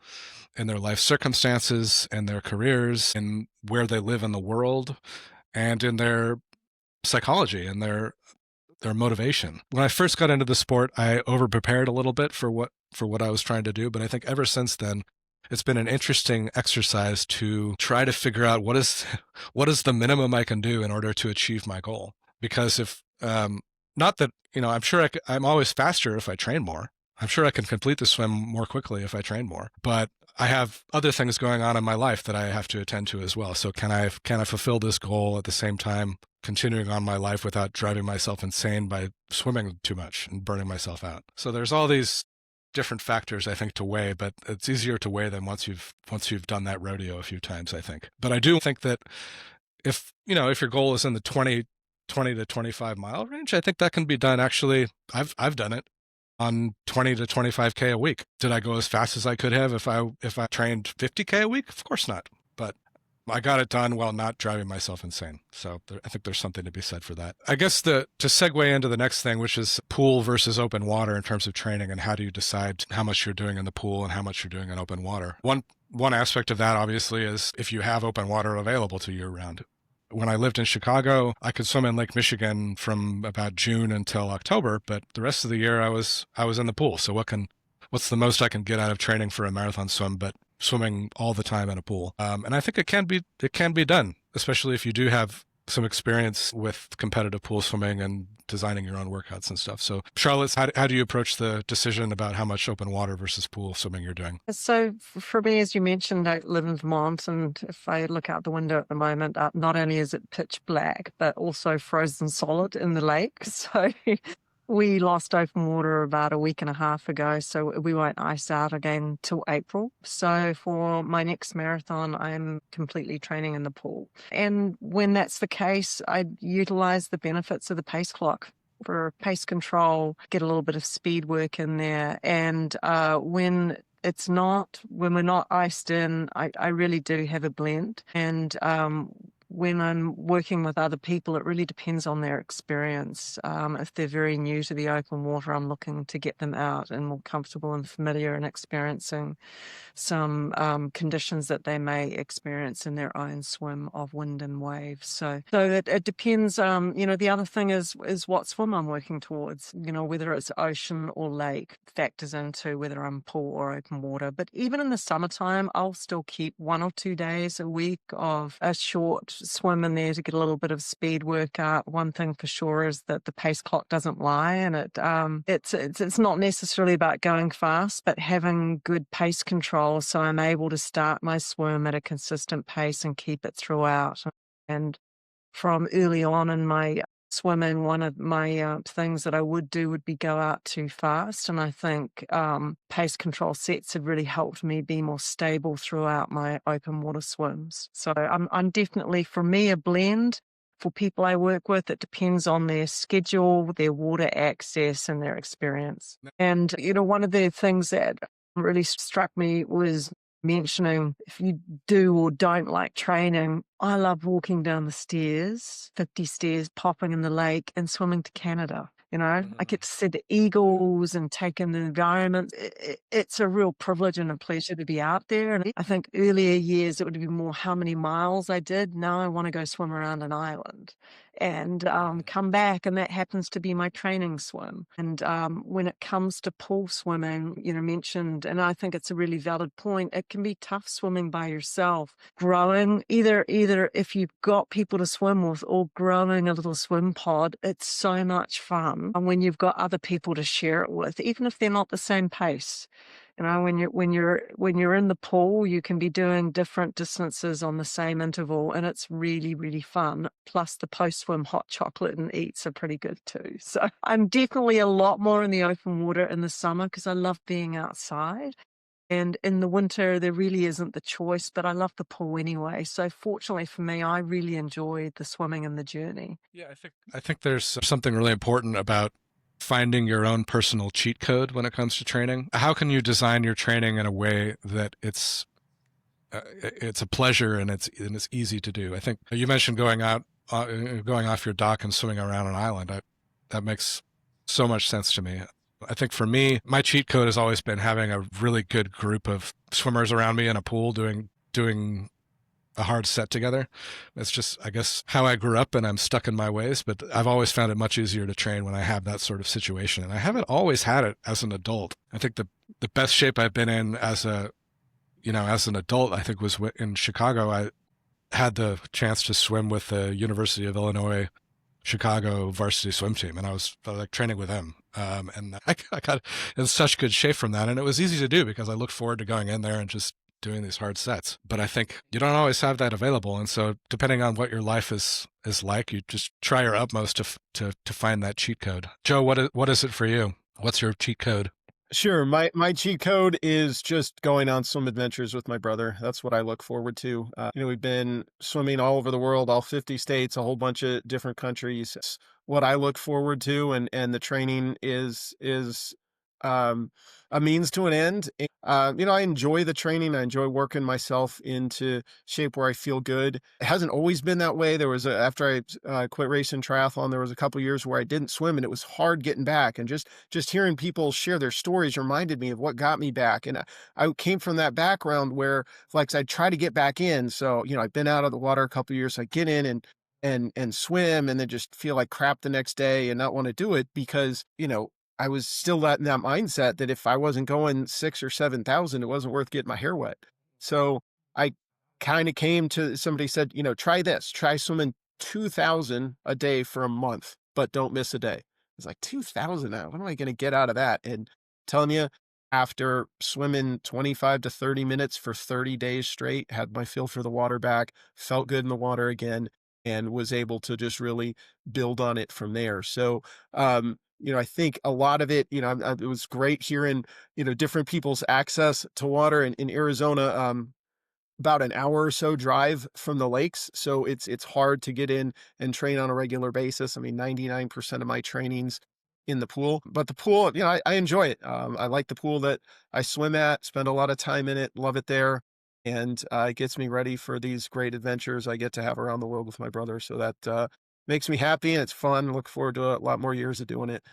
life circumstances and their careers and where they live in the world and in their psychology and their motivation. When I first got into the sport, I over-prepared a little bit for what I was trying to do, but I think ever since then, it's been an interesting exercise to try to figure out what is the minimum I can do in order to achieve my goal. Because if not that I'm sure I'm always faster if I train more. I'm sure I can complete the swim more quickly if I train more. But I have other things going on in my life that I have to attend to as well. So can I fulfill this goal at the same time continuing on my life without driving myself insane by swimming too much and burning myself out? So there's all these different factors I think to weigh, but it's easier to weigh them once you've done that rodeo a few times, I think. But I do think that if your goal is in the 20 to 25 mile range, I think that can be done. Actually, I've done it on 20 to 25K a week. Did I go as fast as I could have if I trained 50K a week? Of course not. But I got it done while not driving myself insane. So I think there's something to be said for that. I guess to segue into the next thing, which is pool versus open water in terms of training, and how do you decide how much you're doing in the pool and how much you're doing in open water? One aspect of that, obviously, is if you have open water available to you year round. When I lived in Chicago, I could swim in Lake Michigan from about June until October, but the rest of the year I was in the pool. So what's the most I can get out of training for a marathon swim, but swimming all the time in a pool? And I think it can be done, especially if you do have some experience with competitive pool swimming and designing your own workouts and stuff. So Charlotte, how do you approach the decision about how much open water versus pool swimming you're doing? So for me, as you mentioned, I live in Vermont, and if I look out the window at the moment, not only is it pitch black, but also frozen solid in the lake. So we lost open water about a week and a half ago, so we won't ice out again till April. So for my next marathon, I'm completely training in the pool. And when that's the case, I utilize the benefits of the pace clock for pace control, get a little bit of speed work in there. And when we're not iced in, I really do have a blend. And when I'm working with other people, it really depends on their experience. If they're very new to the open water, I'm looking to get them out and more comfortable and familiar and experiencing some conditions that they may experience in their own swim of wind and waves. So it depends. The other thing is what swim I'm working towards. Whether it's ocean or lake factors into whether I'm pool or open water. But even in the summertime, I'll still keep 1 or 2 days a week of a short swim in there to get a little bit of speed workout. One thing for sure is that the pace clock doesn't lie, and it's not necessarily about going fast, but having good pace control, so I'm able to start my swim at a consistent pace and keep it throughout. And from early on in my swimming, one of my things that I would do would be go out too fast, and I think pace control sets have really helped me be more stable throughout my open water swims. So I'm definitely, for me, a blend. For people I work with, it depends on their schedule, their water access, and their experience. And one of the things that really struck me was mentioning, if you do or don't like training, I love walking down the stairs, 50 stairs, popping in the lake and swimming to Canada. I get to see the eagles and take in the environment. It's a real privilege and a pleasure to be out there. And I think earlier years it would be more how many miles I did. Now I want to go swim around an island and come back, and that happens to be my training swim. And when it comes to pool swimming, mentioned, and I think it's a really valid point, it can be tough swimming by yourself. Growing, either if you've got people to swim with or growing a little swim pod, it's so much fun when you've got other people to share it with, even if they're not the same pace. When you're in the pool, you can be doing different distances on the same interval, and it's really, really fun. Plus the post-swim hot chocolate and eats are pretty good too. So I'm definitely a lot more in the open water in the summer because I love being outside. And in the winter, there really isn't the choice, but I love the pool anyway. So fortunately for me, I really enjoyed the swimming and the journey. Yeah, I think there's something really important about finding your own personal cheat code when it comes to training. How can you design your training in a way that it's a pleasure and it's easy to do? I think you mentioned going off your dock and swimming around an island. That makes so much sense to me. I think for me, my cheat code has always been having a really good group of swimmers around me in a pool doing a hard set together. It's just, I guess, how I grew up, and I'm stuck in my ways, but I've always found it much easier to train when I have that sort of situation. And I haven't always had it as an adult. I think the best shape I've been in as an adult, I think, was in Chicago. I had the chance to swim with the University of Illinois Chicago varsity swim team, and I was like training with them. And I got in such good shape from that. And it was easy to do because I looked forward to going in there and just doing these hard sets. But I think you don't always have that available. And so depending on what your life is like, you just try your utmost to find that cheat code. Joe, what is it for you? What's your cheat code? Sure. My cheat code is just going on swim adventures with my brother. That's what I look forward to. We've been swimming all over the world, all 50 states, a whole bunch of different countries. What I look forward to, and the training is a means to an end. I enjoy the training. I enjoy working myself into shape where I feel good. It hasn't always been that way. There was after I quit racing triathlon, there was a couple years where I didn't swim, and it was hard getting back. And just hearing people share their stories reminded me of what got me back. And I came from that background where, like, I try to get back in. So I've been out of the water a couple years. So I get in and swim, and then just feel like crap the next day and not want to do it because I was still in that mindset that if I wasn't going 6 or 7,000, it wasn't worth getting my hair wet. So I kind of came to somebody said, try this, try swimming 2,000 a day for a month, but don't miss a day. It's like 2,000 now. What am I going to get out of that? And telling you, after swimming 25 to 30 minutes for 30 days straight, had my feel for the water back, felt good in the water again, and was able to just really build on it from there. So, I think a lot of it, it was great hearing, different people's access to water in Arizona, about an hour or so drive from the lakes. So it's hard to get in and train on a regular basis. I mean, 99% of my training's in the pool, but the pool, I enjoy it. I like the pool that I swim at, spend a lot of time in it, love it there. And it gets me ready for these great adventures I get to have around the world with my brother. So that makes me happy, and it's fun. Look forward to a lot more years of doing it.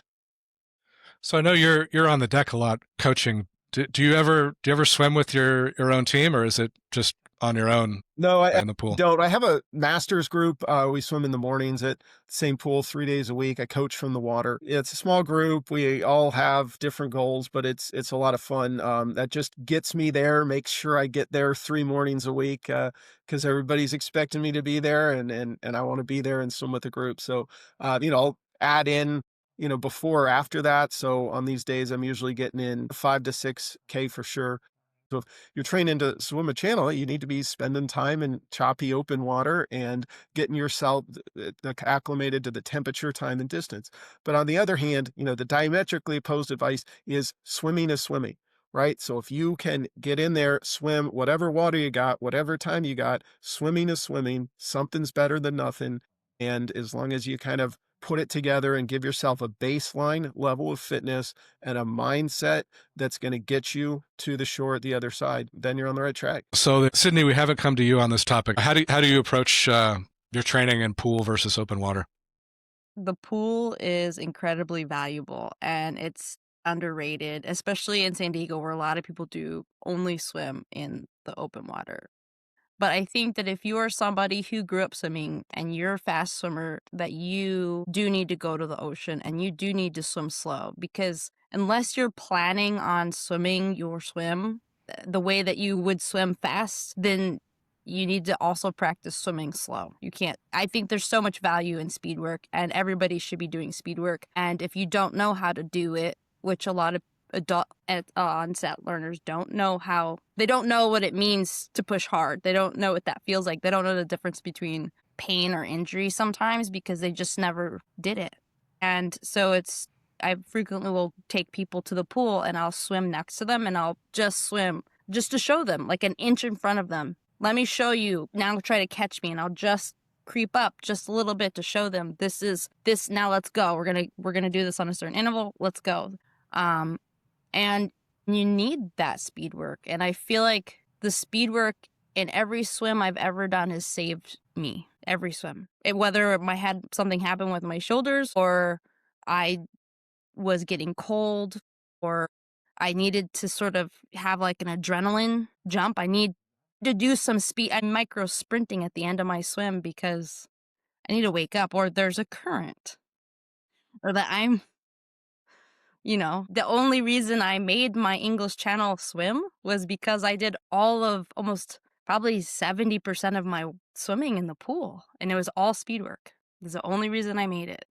So I know you're on the deck a lot coaching. Do you ever swim with your own team, or is it just on your own? No, I in the pool? don't. I have a masters group. We swim in the mornings at the same pool 3 days a week. I coach from the water. It's a small group. We all have different goals, but it's a lot of fun. That just gets me there, makes sure I get there 3 mornings a week, because everybody's expecting me to be there, and I want to be there and swim with the group. So, I'll add in, before or after that. So on these days, I'm usually getting in 5 to 6K for sure. So if you're training to swim a channel, you need to be spending time in choppy open water and getting yourself acclimated to the temperature, time, and distance. But on the other hand, the diametrically opposed advice is swimming is swimming, right? So if you can get in there, swim whatever water you got, whatever time you got, swimming is swimming. Something's better than nothing. And as long as you kind of put it together and give yourself a baseline level of fitness and a mindset that's going to get you to the shore at the other side, then you're on the right track. So Sidney, we haven't come to you on this topic. How do you approach your training in pool versus open water? The pool is incredibly valuable, and it's underrated, especially in San Diego, where a lot of people do only swim in the open water. But I think that if you are somebody who grew up swimming and you're a fast swimmer, that you do need to go to the ocean and you do need to swim slow, because unless you're planning on swimming your swim the way that you would swim fast, then you need to also practice swimming slow. You can't. I think there's so much value in speed work, and everybody should be doing speed work. And if you don't know how to do it, which a lot of adult onset learners don't know they don't know what it means to push hard. They don't know what that feels like. They don't know the difference between pain or injury sometimes because they just never did it. And so I frequently will take people to the pool and I'll swim next to them, and I'll just swim just to show them, like an inch in front of them. Let me show you. Now try to catch me, and I'll just creep up just a little bit to show them this. Now let's go. We're gonna do this on a certain interval. Let's go. And you need that speed work. And I feel like the speed work in every swim I've ever done has saved me. Every swim. Whether I had something happen with my shoulders, or I was getting cold, or I needed to sort of have like an adrenaline jump. I need to do some speed. I'm micro sprinting at the end of my swim because I need to wake up, or there's a current, or that I'm the only reason I made my English Channel swim was because I did all of almost probably 70% of my swimming in the pool, and it was all speed work. It's the only reason I made it.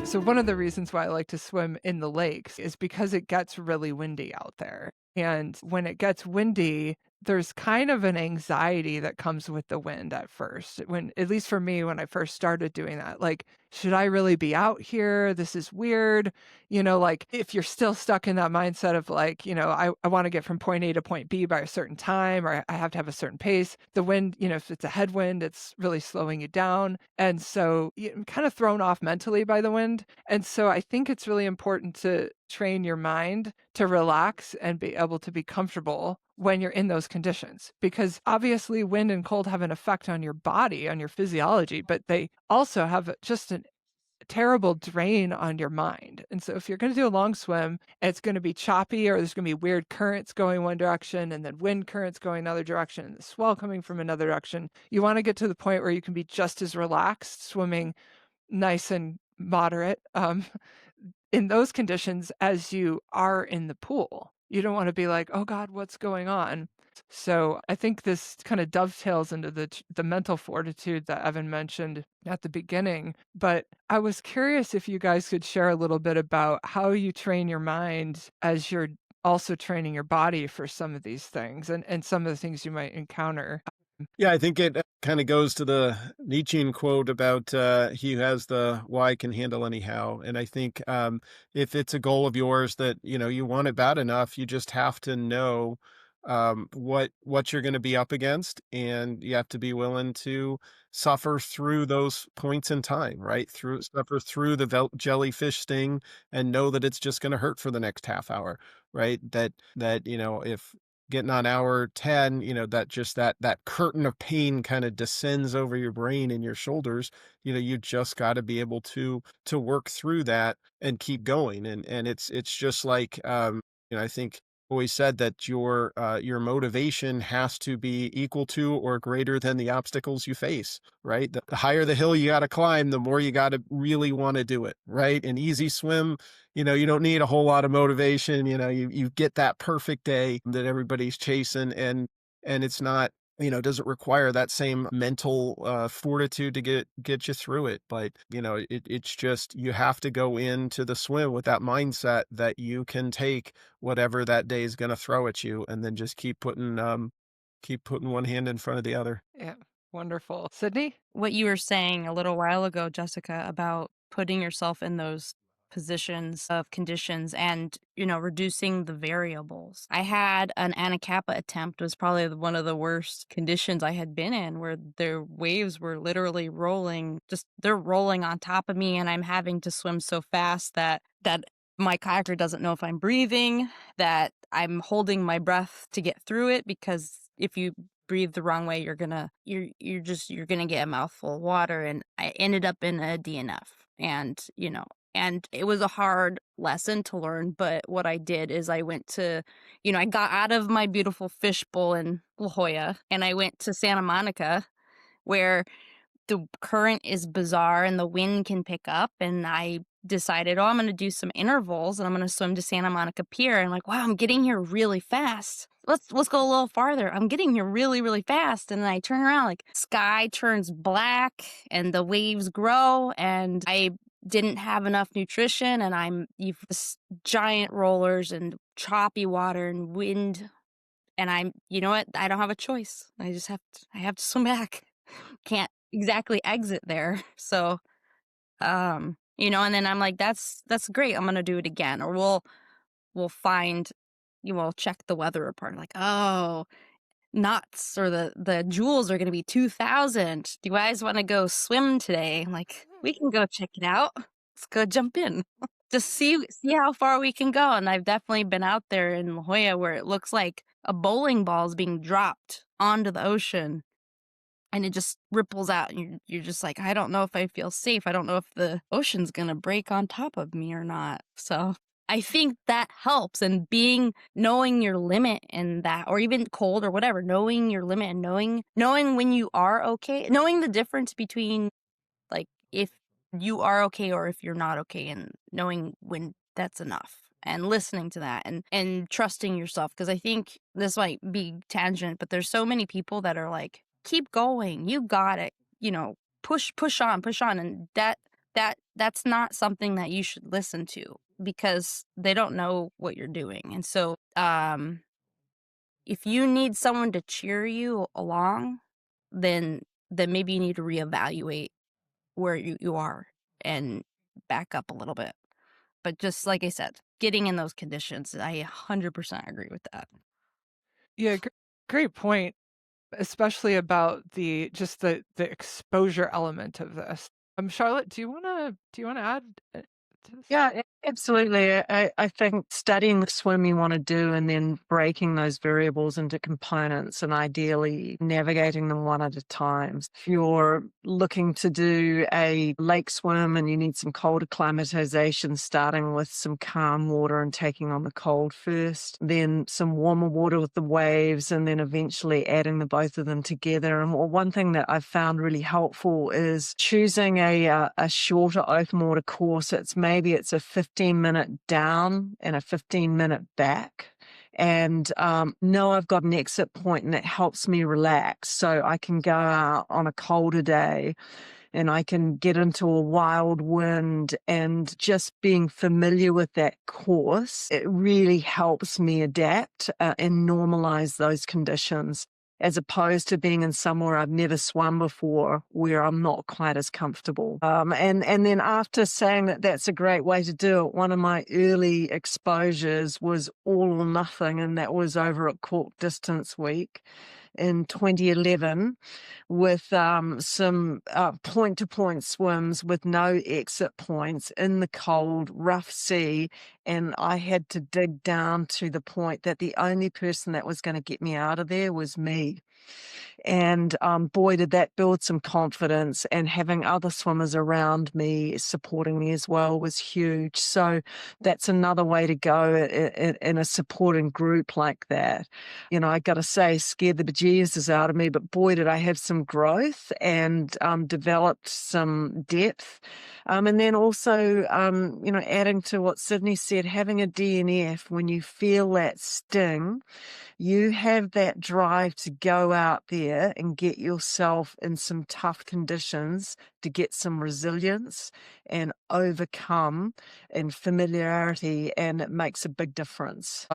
So one of the reasons why I like to swim in the lakes is because it gets really windy out there. And when it gets windy, there's kind of an anxiety that comes with the wind at first. At least for me, when I first started doing that, like should I really be out here? This is weird. Like if you're still stuck in that mindset of like, I want to get from point A to point B by a certain time, or I have to have a certain pace. The wind, if it's a headwind, it's really slowing you down. And so you're kind of thrown off mentally by the wind. And so I think it's really important to train your mind to relax and be able to be comfortable when you're in those conditions, because obviously wind and cold have an effect on your body, on your physiology, but they also have just a terrible drain on your mind. And so if you're going to do a long swim, it's going to be choppy, or there's going to be weird currents going one direction and then wind currents going another direction and the swell coming from another direction. You want to get to the point where you can be just as relaxed, swimming nice and moderate in those conditions as you are in the pool. You don't want to be like, oh God, what's going on? So I think this kind of dovetails into the mental fortitude that Evan mentioned at the beginning. But I was curious if you guys could share a little bit about how you train your mind as you're also training your body for some of these things and some of the things you might encounter. Yeah, I think it kind of goes to the Nietzschean quote about he who has the why can handle anyhow. And I think if it's a goal of yours that, you want it bad enough, you just have to know what you're going to be up against, and you have to be willing to suffer through those points in time, right? Suffer through the jellyfish sting, and know that it's just going to hurt for the next half hour, right? That if getting on hour 10, that curtain of pain kind of descends over your brain and your shoulders. You just got to be able to work through that and keep going. And it's just like, I think always said that your motivation has to be equal to or greater than the obstacles you face, right? The higher the hill you got to climb, the more you got to really want to do it, right? An easy swim, you don't need a whole lot of motivation. You get that perfect day that everybody's chasing, and it's not, doesn't require that same mental fortitude to get you through it. But it's just, you have to go into the swim with that mindset that you can take whatever that day is going to throw at you, and then just keep putting one hand in front of the other. Yeah, wonderful. Sydney? What you were saying a little while ago, Jessica, about putting yourself in those positions of conditions and, reducing the variables. I had an Anacapa attempt. It was probably one of the worst conditions I had been in, where their waves were literally rolling, they're rolling on top of me, and I'm having to swim so fast that my kayaker doesn't know if I'm breathing, that I'm holding my breath to get through it, because if you breathe the wrong way, you're gonna get a mouthful of water. And I ended up in a DNF, and it was a hard lesson to learn. But what I did is I went to, I got out of my beautiful fishbowl in La Jolla, and I went to Santa Monica, where the current is bizarre and the wind can pick up. And I decided, I'm going to do some intervals, and I'm going to swim to Santa Monica Pier. And I'm like, wow, I'm getting here really fast. Let's go a little farther. I'm getting here really, really fast. And then I turn around, like, sky turns black and the waves grow, and I didn't have enough nutrition, and you've this giant rollers and choppy water and wind. And you know what? I don't have a choice. I have to swim back. Can't exactly exit there. So, and then I'm like, that's great. I'm going to do it again. Or we'll find, we'll check the weather report. Like, oh, knots or the joules are going to be 2,000. Do you guys want to go swim today? I'm like, we can go check it out. Let's go jump in. Just see how far we can go. And I've definitely been out there in La Jolla where it looks like a bowling ball is being dropped onto the ocean, and it just ripples out. And you're just like, I don't know if I feel safe. I don't know if the ocean's going to break on top of me or not. So I think that helps. And knowing your limit in that, or even cold or whatever, knowing your limit and knowing when you are okay, knowing the difference between, like, if you are okay or if you're not okay, and knowing when that's enough, and listening to that, and trusting yourself. Because I think this might be tangent, but there's so many people that are like, keep going, you got it, push on. And that's not something that you should listen to, because they don't know what you're doing. And so if you need someone to cheer you along, then maybe you need to reevaluate where you are and back up a little bit. But just like I said, getting in those conditions, I 100% agree with that. Yeah, great point, especially about just the exposure element of this. Charlotte, do you wanna add to this? Yeah, absolutely. I think studying the swim you want to do and then breaking those variables into components and ideally navigating them one at a time. If you're looking to do a lake swim and you need some cold acclimatization, starting with some calm water and taking on the cold first, then some warmer water with the waves, and then eventually adding the both of them together. And one thing that I've found really helpful is choosing a shorter open water course. Maybe it's a 15-minute down and a 15-minute back. And know I've got an exit point, and it helps me relax. So I can go out on a colder day and I can get into a wild wind, and just being familiar with that course, it really helps me adapt and normalize those conditions, as opposed to being in somewhere I've never swum before where I'm not quite as comfortable. And then after saying that that's a great way to do it, one of my early exposures was all or nothing, and that was over at Cork Distance Week in 2011 with some point-to-point swims with no exit points in the cold, rough sea. And I had to dig down to the point that the only person that was going to get me out of there was me. And boy, did that build some confidence, and having other swimmers around me supporting me as well was huge. So that's another way to go in a supporting group like that. You know, I got to say, scared the bejesus out of me, but boy, did I have some growth and developed some depth. And then also, adding to what Sydney said, having a DNF, when you feel that sting, you have that drive to go out there and get yourself in some tough conditions to get some resilience and overcome and familiarity, and it makes a big difference.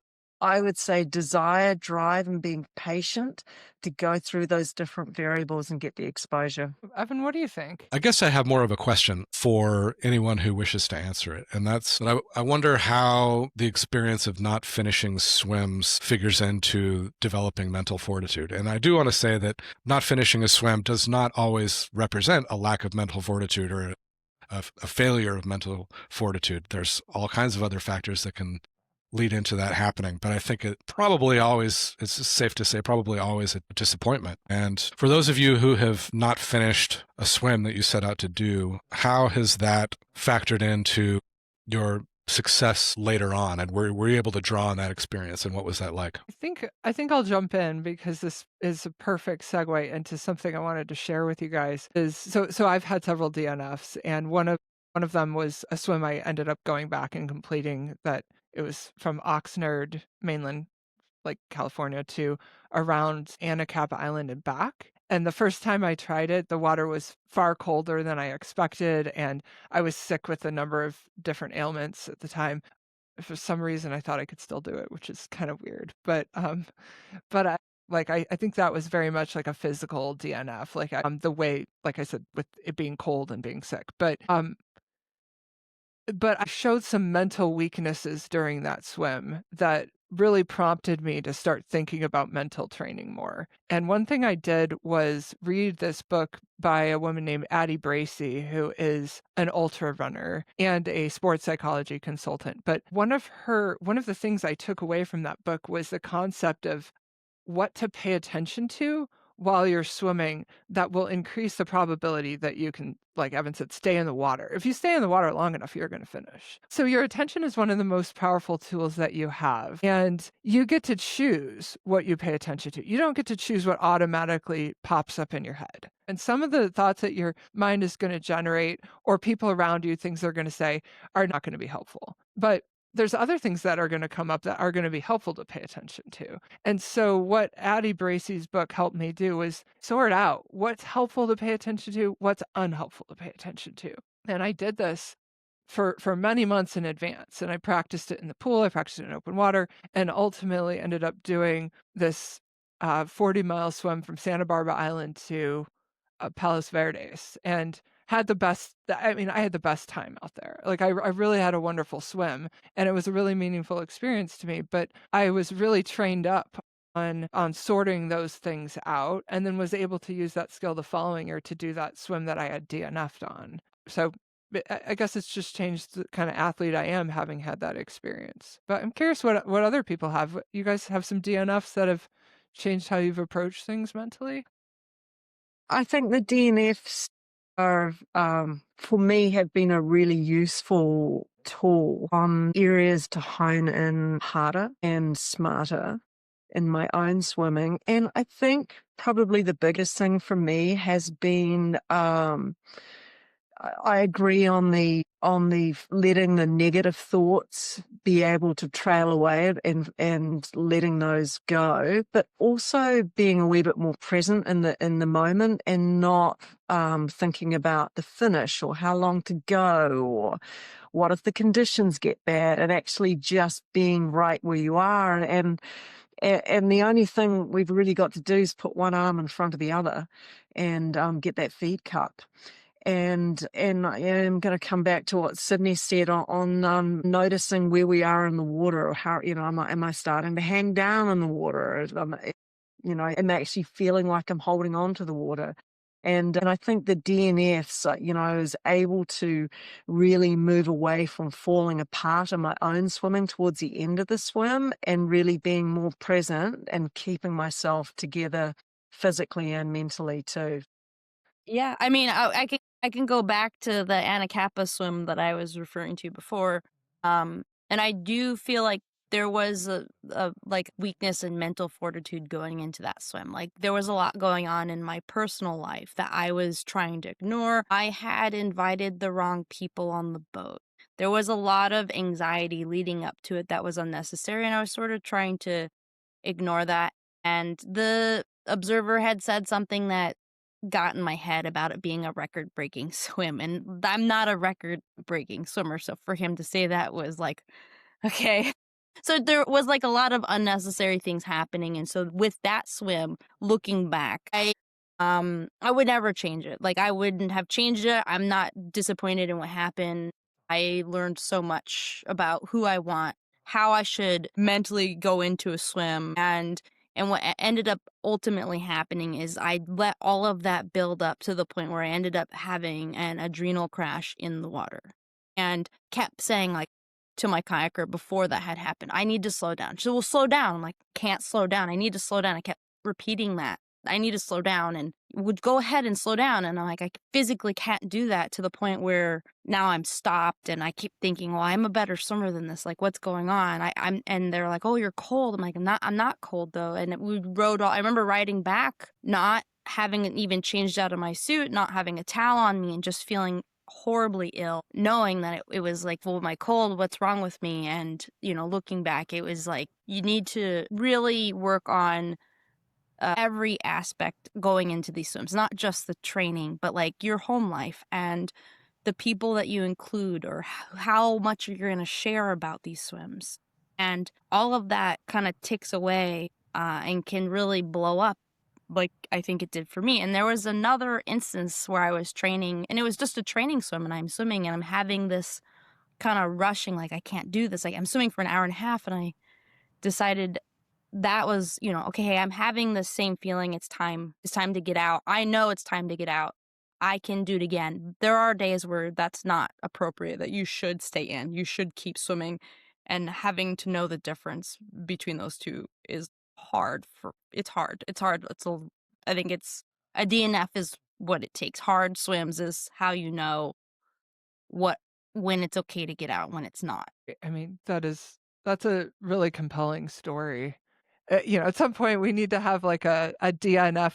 I would say desire, drive, and being patient to go through those different variables and get the exposure. Evan, what do you think? I guess I have more of a question for anyone who wishes to answer it. And that's that I wonder how the experience of not finishing swims figures into developing mental fortitude. And I do want to say that not finishing a swim does not always represent a lack of mental fortitude or a failure of mental fortitude. There's all kinds of other factors that can lead into that happening. But I think it's safe to say, probably always a disappointment. And for those of you who have not finished a swim that you set out to do, how has that factored into your success later on? And were you able to draw on that experience? And what was that like? I think I'll jump in, because this is a perfect segue into something I wanted to share with you guys. So I've had several DNFs, and one of them was a swim I ended up going back and completing. That it was from Oxnard, mainland, like California, to around Anacapa Island and back. And the first time I tried it, the water was far colder than I expected, and I was sick with a number of different ailments at the time. For some reason, I thought I could still do it, which is kind of weird. But I think that was very much like a physical DNF, the way, like I said, with it being cold and being sick. But I showed some mental weaknesses during that swim that really prompted me to start thinking about mental training more. And one thing I did was read this book by a woman named Addie Bracey, who is an ultra runner and a sports psychology consultant. But one of the things I took away from that book was the concept of what to pay attention to while you're swimming that will increase the probability that you can, like Evan said, stay in the water. If you stay in the water long enough, you're going to finish. So your attention is one of the most powerful tools that you have, and you get to choose what you pay attention to. You don't get to choose what automatically pops up in your head. And some of the thoughts that your mind is going to generate, or people around you, things they're going to say, are not going to be helpful. But there's other things that are going to come up that are going to be helpful to pay attention to. And so what Addie Bracey's book helped me do was sort out what's helpful to pay attention to, what's unhelpful to pay attention to. And I did this for many months in advance. And I practiced it in the pool, I practiced it in open water, and ultimately ended up doing this 40-mile swim from Santa Barbara Island to Palos Verdes. And had the best, I mean, I had the best time out there. Like I really had a wonderful swim, and it was a really meaningful experience to me, but I was really trained up on sorting those things out, and then was able to use that skill the following year to do that swim that I had DNF'd on. So I guess it's just changed the kind of athlete I am, having had that experience. But I'm curious what other people have. You guys have some DNFs that have changed how you've approached things mentally? I think the DNFs are, for me, have been a really useful tool on areas to hone in harder and smarter in my own swimming. And I think probably the biggest thing for me has been, I agree on the letting the negative thoughts be able to trail away and letting those go, but also being a wee bit more present in the moment and not thinking about the finish or how long to go or what if the conditions get bad, and actually just being right where you are. And the only thing we've really got to do is put one arm in front of the other and get that feed cup. And I am going to come back to what Sydney said on noticing where we are in the water, or how, am I starting to hang down in the water? Am I actually feeling like I'm holding on to the water? And I think the DNFs, I was able to really move away from falling apart in my own swimming towards the end of the swim, and really being more present and keeping myself together physically and mentally too. Yeah, I mean, I can go back to the Anacapa swim that I was referring to before, and I do feel like there was a like weakness in mental fortitude going into that swim. Like there was a lot going on in my personal life that I was trying to ignore. I had invited the wrong people on the boat. There was a lot of anxiety leading up to it that was unnecessary, and I was sort of trying to ignore that. And the observer had said something that got in my head about it being a record-breaking swim, and I'm not a record-breaking swimmer, so for him to say that was like, okay. So there was like a lot of unnecessary things happening, and so with that swim, looking back, I would never change it. Like I wouldn't have changed it. I'm not disappointed in what happened. I learned so much about who I want, how I should mentally go into a swim, and what ended up ultimately happening is I let all of that build up to the point where I ended up having an adrenal crash in the water, and kept saying like to my kayaker before that had happened, I need to slow down. She said, well, slow down. I'm like, can't slow down. I need to slow down. I kept repeating that. I need to slow down, and would go ahead and slow down. And I'm like, I physically can't do that, to the point where now I'm stopped and I keep thinking, well, I'm a better swimmer than this. Like, what's going on? And they're like, oh, you're cold. I'm like, I'm not cold though. And we rode I remember riding back, not having even changed out of my suit, not having a towel on me, and just feeling horribly ill, knowing that it was like, well, my cold, what's wrong with me? And, looking back, it was like, you need to really work on every aspect going into these swims, not just the training, but like your home life and the people that you include, or how much you're going to share about these swims. And all of that kind of ticks away and can really blow up, like I think it did for me. And there was another instance where I was training, and it was just a training swim, and I'm swimming and I'm having this kind of rushing, like I can't do this. Like I'm swimming for an hour and a half, and I decided that was, okay, hey, I'm having the same feeling. It's time to get out. I know it's time to get out. I can do it again. There are days where that's not appropriate, that you should stay in. You should keep swimming, and having to know the difference between those two is hard. It's hard. I think it's a DNF is what it takes. Hard swims is how you know when it's okay to get out, when it's not. I mean, that's a really compelling story. At some point we need to have like a DNF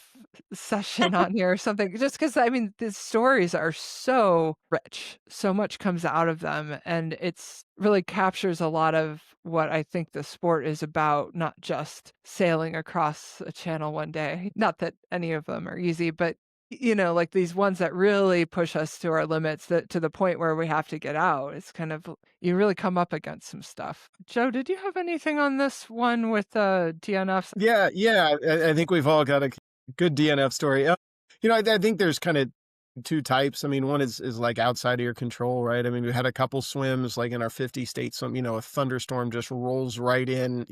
session on here or something, just because I mean, the stories are so rich, so much comes out of them, and it's really captures a lot of what I think the sport is about, not just sailing across a channel one day. Not that any of them are easy, but like these ones that really push us to our limits, to the point where we have to get out. It's kind of, you really come up against some stuff. Joe, did you have anything on this one with DNFs? Yeah. I think we've all got a good DNF story. I think there's kind of two types. I mean, one is like outside of your control, right? I mean, we had a couple swims like in our 50 state swim, a thunderstorm just rolls right in,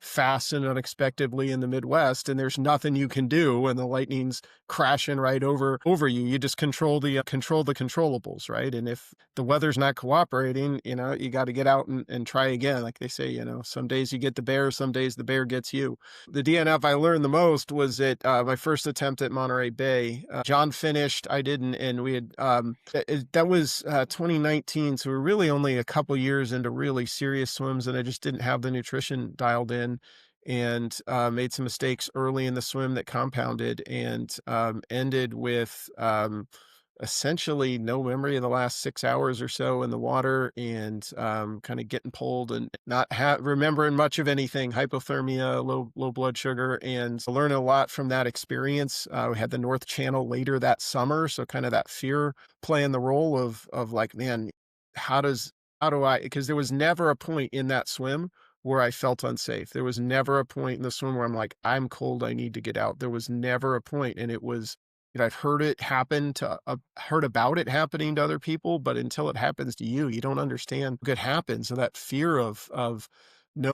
fast and unexpectedly in the Midwest, and there's nothing you can do, and the lightning's crashing right over you. You just control the controllables, right? And if the weather's not cooperating, you got to get out and try again. Like they say, some days you get the bear, some days the bear gets you. The DNF I learned the most was at my first attempt at Monterey Bay. John finished, I didn't, and we had that was 2019, so we were really only a couple years into really serious swims, and I just didn't have the nutrition dialed in, and made some mistakes early in the swim that compounded, and ended with essentially no memory of the last 6 hours or so in the water, and kind of getting pulled and not remembering much of anything, hypothermia, low blood sugar, and learning a lot from that experience. We had the North Channel later that summer, so kind of that fear playing the role of like, man, how do I, because there was never a point in that swim where I felt unsafe. There was never a point in the swim where I'm like, I'm cold, I need to get out. There was never a point, and it was, I've heard it happen to, heard about it happening to other people, but until it happens to you, you don't understand what happens. So that fear of no,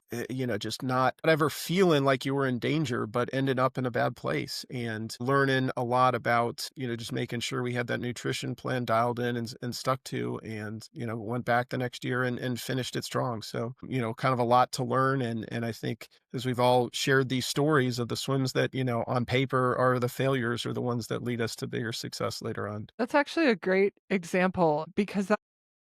just not ever feeling like you were in danger, but ended up in a bad place, and learning a lot about, just making sure we had that nutrition plan dialed in and stuck to, and, went back the next year and finished it strong. So, kind of a lot to learn. And I think as we've all shared these stories of the swims that, on paper are the failures, are the ones that lead us to bigger success later on. That's actually a great example, because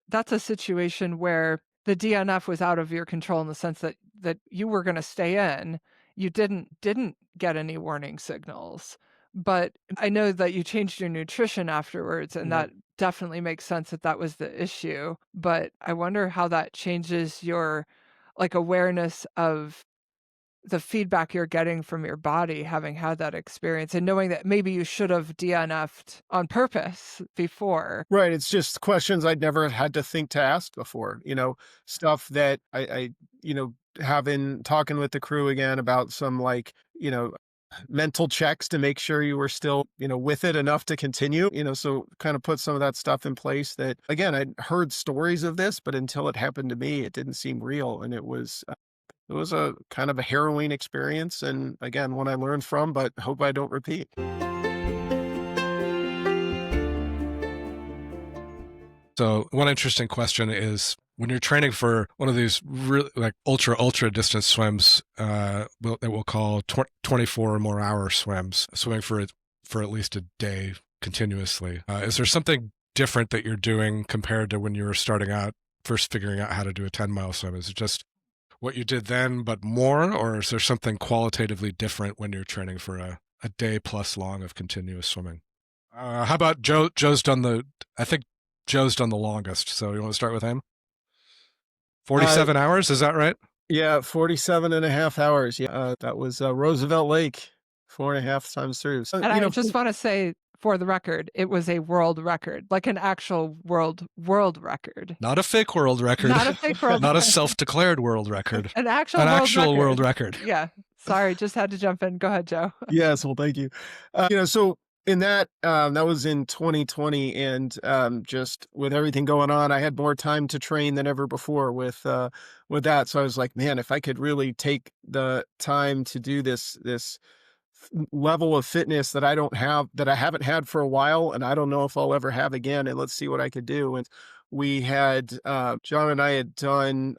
that's a situation where the DNF was out of your control in the sense that you were going to stay in. You didn't get any warning signals, but I know that you changed your nutrition afterwards, and that definitely makes sense that was the issue. But I wonder how that changes your awareness of the feedback you're getting from your body, having had that experience, and knowing that maybe you should have DNF'd on purpose before. Right. It's just questions I'd never had to think to ask before, stuff that I having talking with the crew again about some mental checks to make sure you were still, with it enough to continue, so kind of put some of that stuff in place that, again, I'd heard stories of this, but until it happened to me, it didn't seem real. And it was a kind of a harrowing experience. And again, one I learned from, but hope I don't repeat. So one interesting question is, when you're training for one of these really ultra distance swims, that we'll call 24 or more hour swims, swimming for at least a day continuously, is there something different that you're doing compared to when you were starting out, first figuring out how to do a 10-mile swim? Is it just what you did then, but more, or is there something qualitatively different when you're training for a day plus long of continuous swimming? How about Joe? I think Joe's done the longest. So you want to start with him? 47 hours, is that right? Yeah, 47 and a half hours. Yeah, that was Roosevelt Lake, 4.5 times through. So, and I just want to say, for the record, it was a world record, like an actual world record. Not a fake world record. Not a fake world Not a self-declared world record. An actual world record. Yeah. Sorry, just had to jump in. Go ahead, Joe. Yes, well, thank you. So in that was in 2020, and just with everything going on, I had more time to train than ever before with that. So I was like, man, if I could really take the time to do this level of fitness that I haven't had for a while, and I don't know if I'll ever have again, and let's see what I could do. And we had John and I had done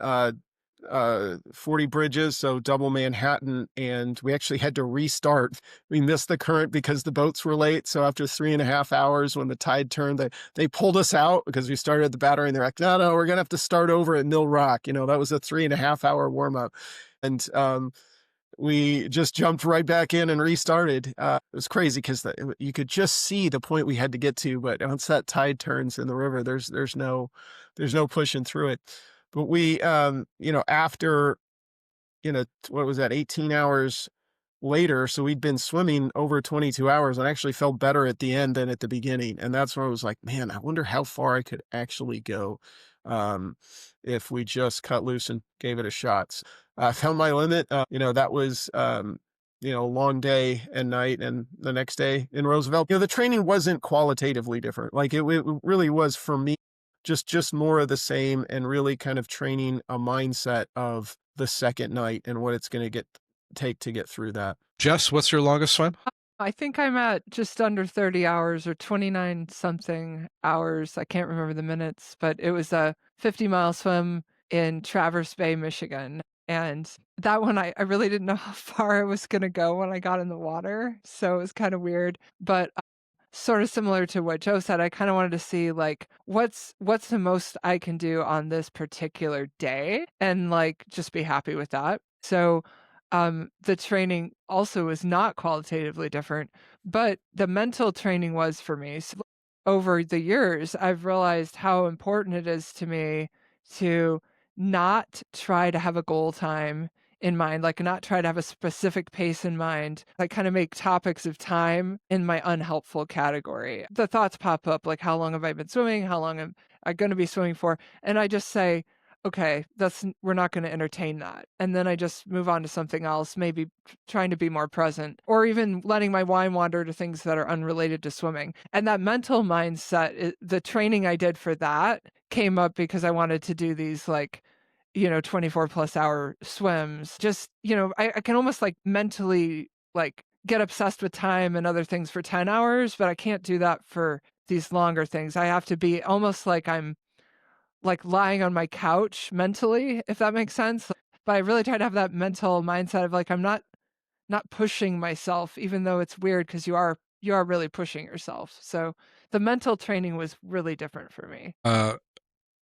40 bridges, so double Manhattan, and we actually had to restart. We missed the current because the boats were late, so after 3.5 hours, when the tide turned, they pulled us out because we started at the battery, and they're like, no, we're gonna have to start over at Mill Rock. That was a 3.5 hour warm-up, and we just jumped right back in and restarted. It was crazy because you could just see the point we had to get to, but once that tide turns in the river, there's no pushing through it. But we, after, what was that, 18 hours later, so we'd been swimming over 22 hours and actually felt better at the end than at the beginning. And that's when I was like, man, I wonder how far I could actually go if we just cut loose and gave it a shot. I found my limit. That was long day and night, and the next day in Roosevelt. The training wasn't qualitatively different. Like it really was for me just more of the same, and really kind of training a mindset of the second night and what it's going to take to get through that. Jess, what's your longest swim? I think I'm at just under 30 hours or 29 something hours. I can't remember the minutes, but it was a 50-mile swim in Traverse Bay, Michigan. And that one, I really didn't know how far I was going to go when I got in the water. So it was kind of weird. But sort of similar to what Joe said, I kind of wanted to see like what's the most I can do on this particular day, and like just be happy with that. So the training also was not qualitatively different, but the mental training was for me. So over the years, I've realized how important it is to me to not try to have a goal time in mind, like not try to have a specific pace in mind, like kind of make topics of time in my unhelpful category. The thoughts pop up like, how long have I been swimming? How long am I going to be swimming for? And I just say, okay, we're not going to entertain that. And then I just move on to something else, maybe trying to be more present, or even letting my mind wander to things that are unrelated to swimming. And that mental mindset, the training I did for that came up because I wanted to do these like 24 plus hour swims. Just, I can almost like mentally like get obsessed with time and other things for 10 hours, but I can't do that for these longer things. I have to be almost like I'm like lying on my couch mentally, if that makes sense. But I really try to have that mental mindset of like, I'm not pushing myself, even though it's weird because you are really pushing yourself. So the mental training was really different for me.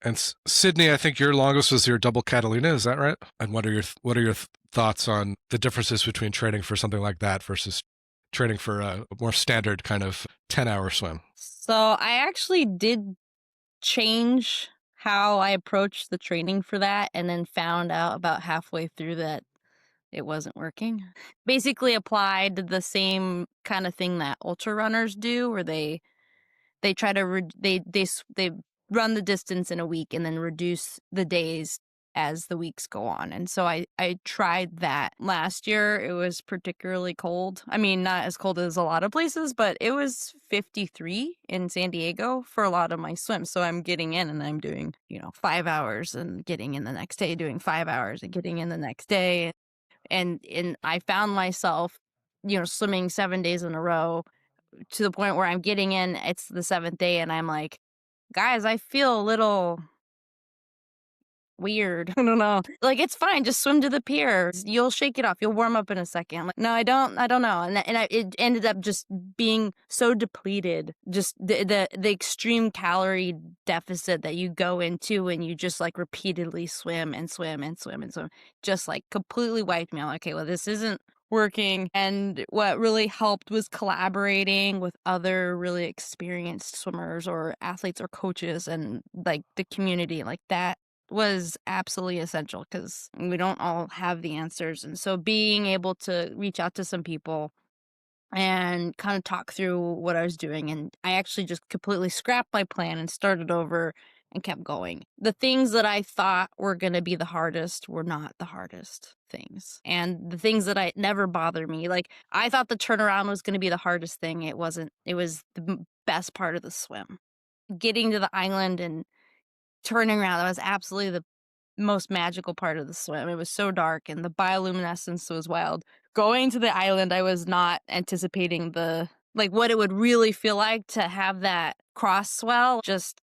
And Sydney, I think your longest was your double Catalina. Is that right? And what are your thoughts on the differences between training for something like that versus training for a more standard kind of 10-hour swim? So I actually did change how I approached the training for that, and then found out about halfway through that it wasn't working. Basically applied the same kind of thing that ultra runners do, where they try to they run the distance in a week and then reduce the days as the weeks go on. And so I tried that last year. It was particularly cold. I mean, not as cold as a lot of places, but it was 53 in San Diego for a lot of my swims. So I'm getting in and I'm doing, 5 hours and getting in the next day, doing 5 hours and getting in the next day. And I found myself, swimming 7 days in a row, to the point where I'm getting in, it's the 7th day, and I'm like, guys, I feel a little weird. I don't know. Like, it's fine. Just swim to the pier. You'll shake it off. You'll warm up in a second. I'm like, no, I don't know. And it ended up just being so depleted. Just the extreme calorie deficit that you go into when you just like repeatedly swim and swim and swim and swim, just like completely wiped me out. Okay, well, this isn't working. And what really helped was collaborating with other really experienced swimmers or athletes or coaches, and like the community. Like that was absolutely essential because we don't all have the answers. And so being able to reach out to some people and kind of talk through what I was doing, and I actually just completely scrapped my plan and started over and kept going. The things that I thought were going to be the hardest were not the hardest things. And the things that I never bother me, like I thought the turnaround was going to be the hardest thing. It wasn't. It was the best part of the swim. Getting to the island and turning around, that was absolutely the most magical part of the swim. It was so dark and the bioluminescence was wild. Going to the island, I was not anticipating what it would really feel like to have that cross swell. Just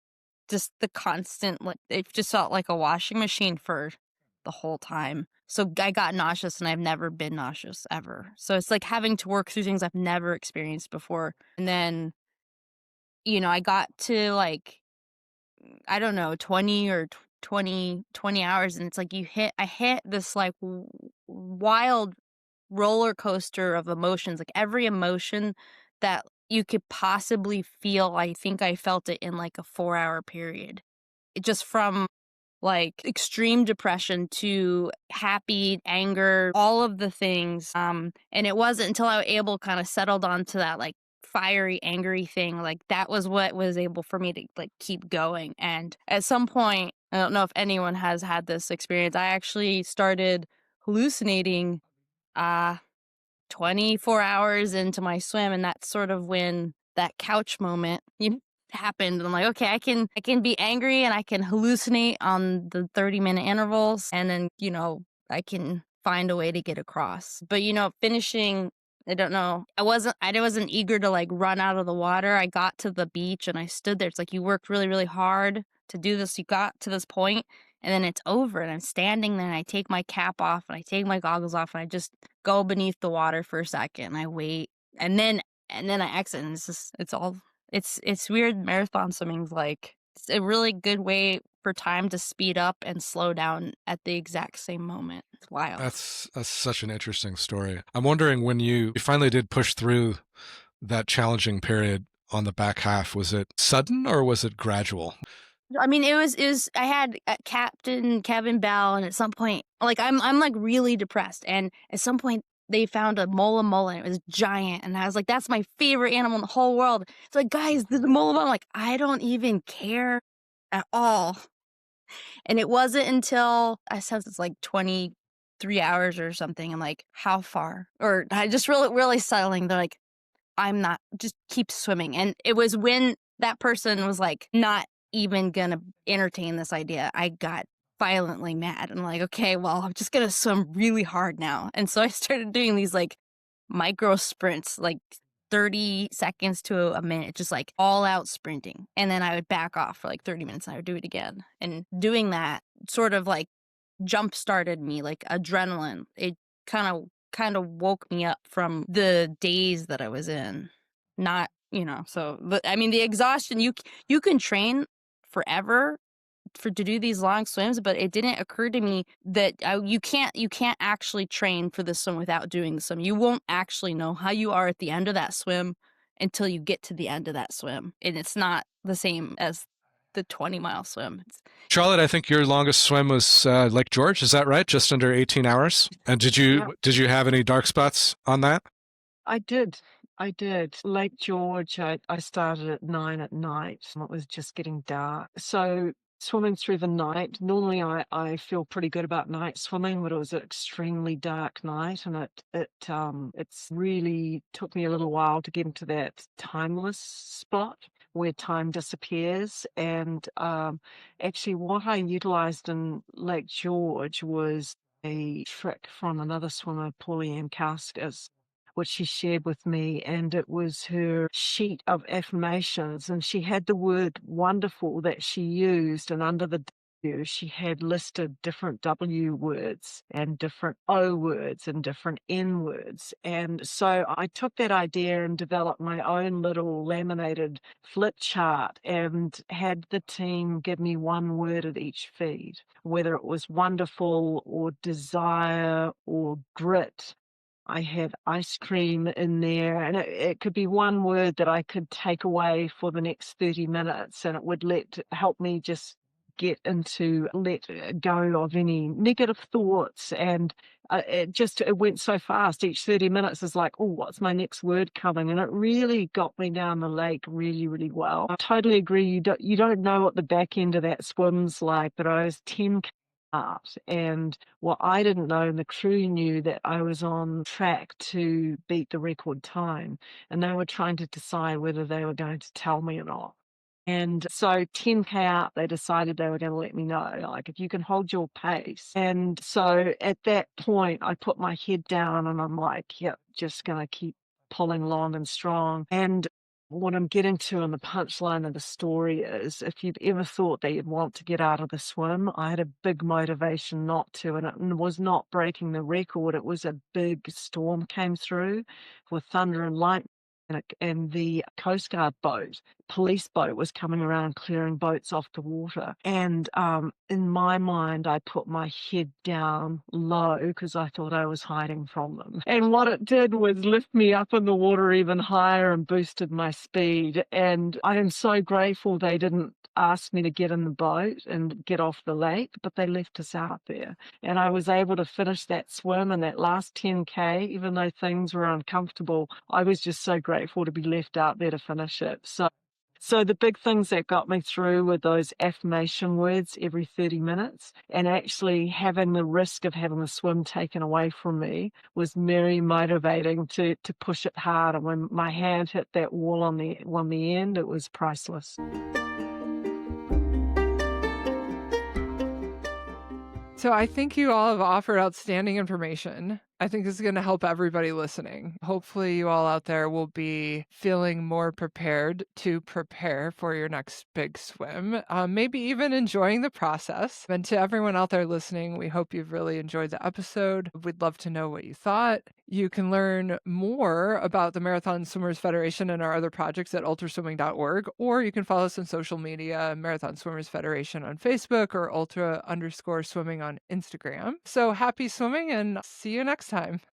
the constant, like, it just felt like a washing machine for the whole time. So I got nauseous, and I've never been nauseous ever. So it's like having to work through things I've never experienced before. And then, I got to like, I don't know, 20 or 20 hours, and it's like I hit this like wild roller coaster of emotions. Like every emotion that you could possibly feel, I think I felt it in like a 4-hour period. It just from like extreme depression to happy, anger, all of the things. And it wasn't until I was able kind of settled onto that like fiery, angry thing, like that was what was able for me to like keep going. And at some point, I don't know if anyone has had this experience, I actually started hallucinating 24 hours into my swim, and that's sort of when that couch moment happened. I'm like, okay, I can be angry and I can hallucinate on the 30-minute intervals, and then I can find a way to get across. But finishing, I don't know. I wasn't eager to like run out of the water. I got to the beach and I stood there. It's like you worked really, really hard to do this. You got to this point and then it's over, and I'm standing there and I take my cap off and I take my goggles off and I just go beneath the water for a second and I wait, and then I exit, and it's weird. Marathon swimming's like, it's a really good way for time to speed up and slow down at the exact same moment. It's wild. That's such an interesting story. I'm wondering, when you finally did push through that challenging period on the back half, was it sudden or was it gradual? I mean, it was. I had Captain Kevin Bell, and at some point, like I'm like really depressed, and at some point they found a mola, and it was giant, and I was like, that's my favorite animal in the whole world. It's like, guys, there's a mola. I'm like, I don't even care at all. And it wasn't until I said it's like 23 hours or something. I'm like, how far? Or I just really settling. They're like, I'm not, just keep swimming. And it was when that person was like, not even gonna entertain this idea, I got violently mad. I'm like, okay, well, I'm just gonna swim really hard now. And so I started doing these like micro sprints, like 30 seconds to a minute, just like all out sprinting. And then I would back off for like 30 minutes and I would do it again. And doing that sort of like jump started me, like adrenaline. It kind of woke me up from the daze that I was in. Not, so, but I mean, the exhaustion, you can train forever to do these long swims, but it didn't occur to me that you can't actually train for this swim without doing the swim. You won't actually know how you are at the end of that swim until you get to the end of that swim, and it's not the same as the 20-mile swim. Charlotte, I think your longest swim was Lake George. Is that right? Just under 18 hours. And did you have any dark spots on that? I did. Lake George, I started at 9 at night. It was just getting dark. So swimming through the night, normally I feel pretty good about night swimming, but it was an extremely dark night, and it's really took me a little while to get into that timeless spot where time disappears. And actually what I utilized in Lake George was a trick from another swimmer, Pauline Kauskas, which she shared with me, and it was her sheet of affirmations, and she had the word wonderful that she used, and under the W she had listed different W words and different O words and different N words. And so I took that idea and developed my own little laminated flip chart and had the team give me one word at each feed, whether it was wonderful or desire or grit. I had ice cream in there, and it could be one word that I could take away for the next 30 minutes, and it would help me just let go of any negative thoughts. And it went so fast. Each 30 minutes is like, oh, what's my next word coming? And it really got me down the lake really, really well. I totally agree. You don't know what the back end of that swim's like, but I was 10 out. And what I didn't know, and the crew knew, that I was on track to beat the record time, and they were trying to decide whether they were going to tell me or not. And so 10K out, they decided they were going to let me know, like, if you can hold your pace. And so at that point, I put my head down and I'm like, yep, just going to keep pulling long and strong. And what I'm getting to in the punchline of the story is, if you've ever thought that you'd want to get out of the swim, I had a big motivation not to, and it was not breaking the record. It was a big storm came through with thunder and lightning, and the Coast Guard police boat was coming around clearing boats off the water. And in my mind, I put my head down low because I thought I was hiding from them. And what it did was lift me up in the water even higher and boosted my speed. And I am so grateful they didn't ask me to get in the boat and get off the lake, but they left us out there. And I was able to finish that swim in that last 10K, even though things were uncomfortable. I was just so grateful to be left out there to finish it. So So the big things that got me through were those affirmation words every 30 minutes, and actually having the risk of having the swim taken away from me was very motivating to push it harder. When my hand hit that wall on the end, it was priceless. So I think you all have offered outstanding information. I think this is going to help everybody listening. Hopefully you all out there will be feeling more prepared to prepare for your next big swim, maybe even enjoying the process. And to everyone out there listening, we hope you've really enjoyed the episode. We'd love to know what you thought. You can learn more about the Marathon Swimmers Federation and our other projects at ultraswimming.org, or you can follow us on social media, Marathon Swimmers Federation on Facebook or ultra_swimming on Instagram. So happy swimming and see you next time.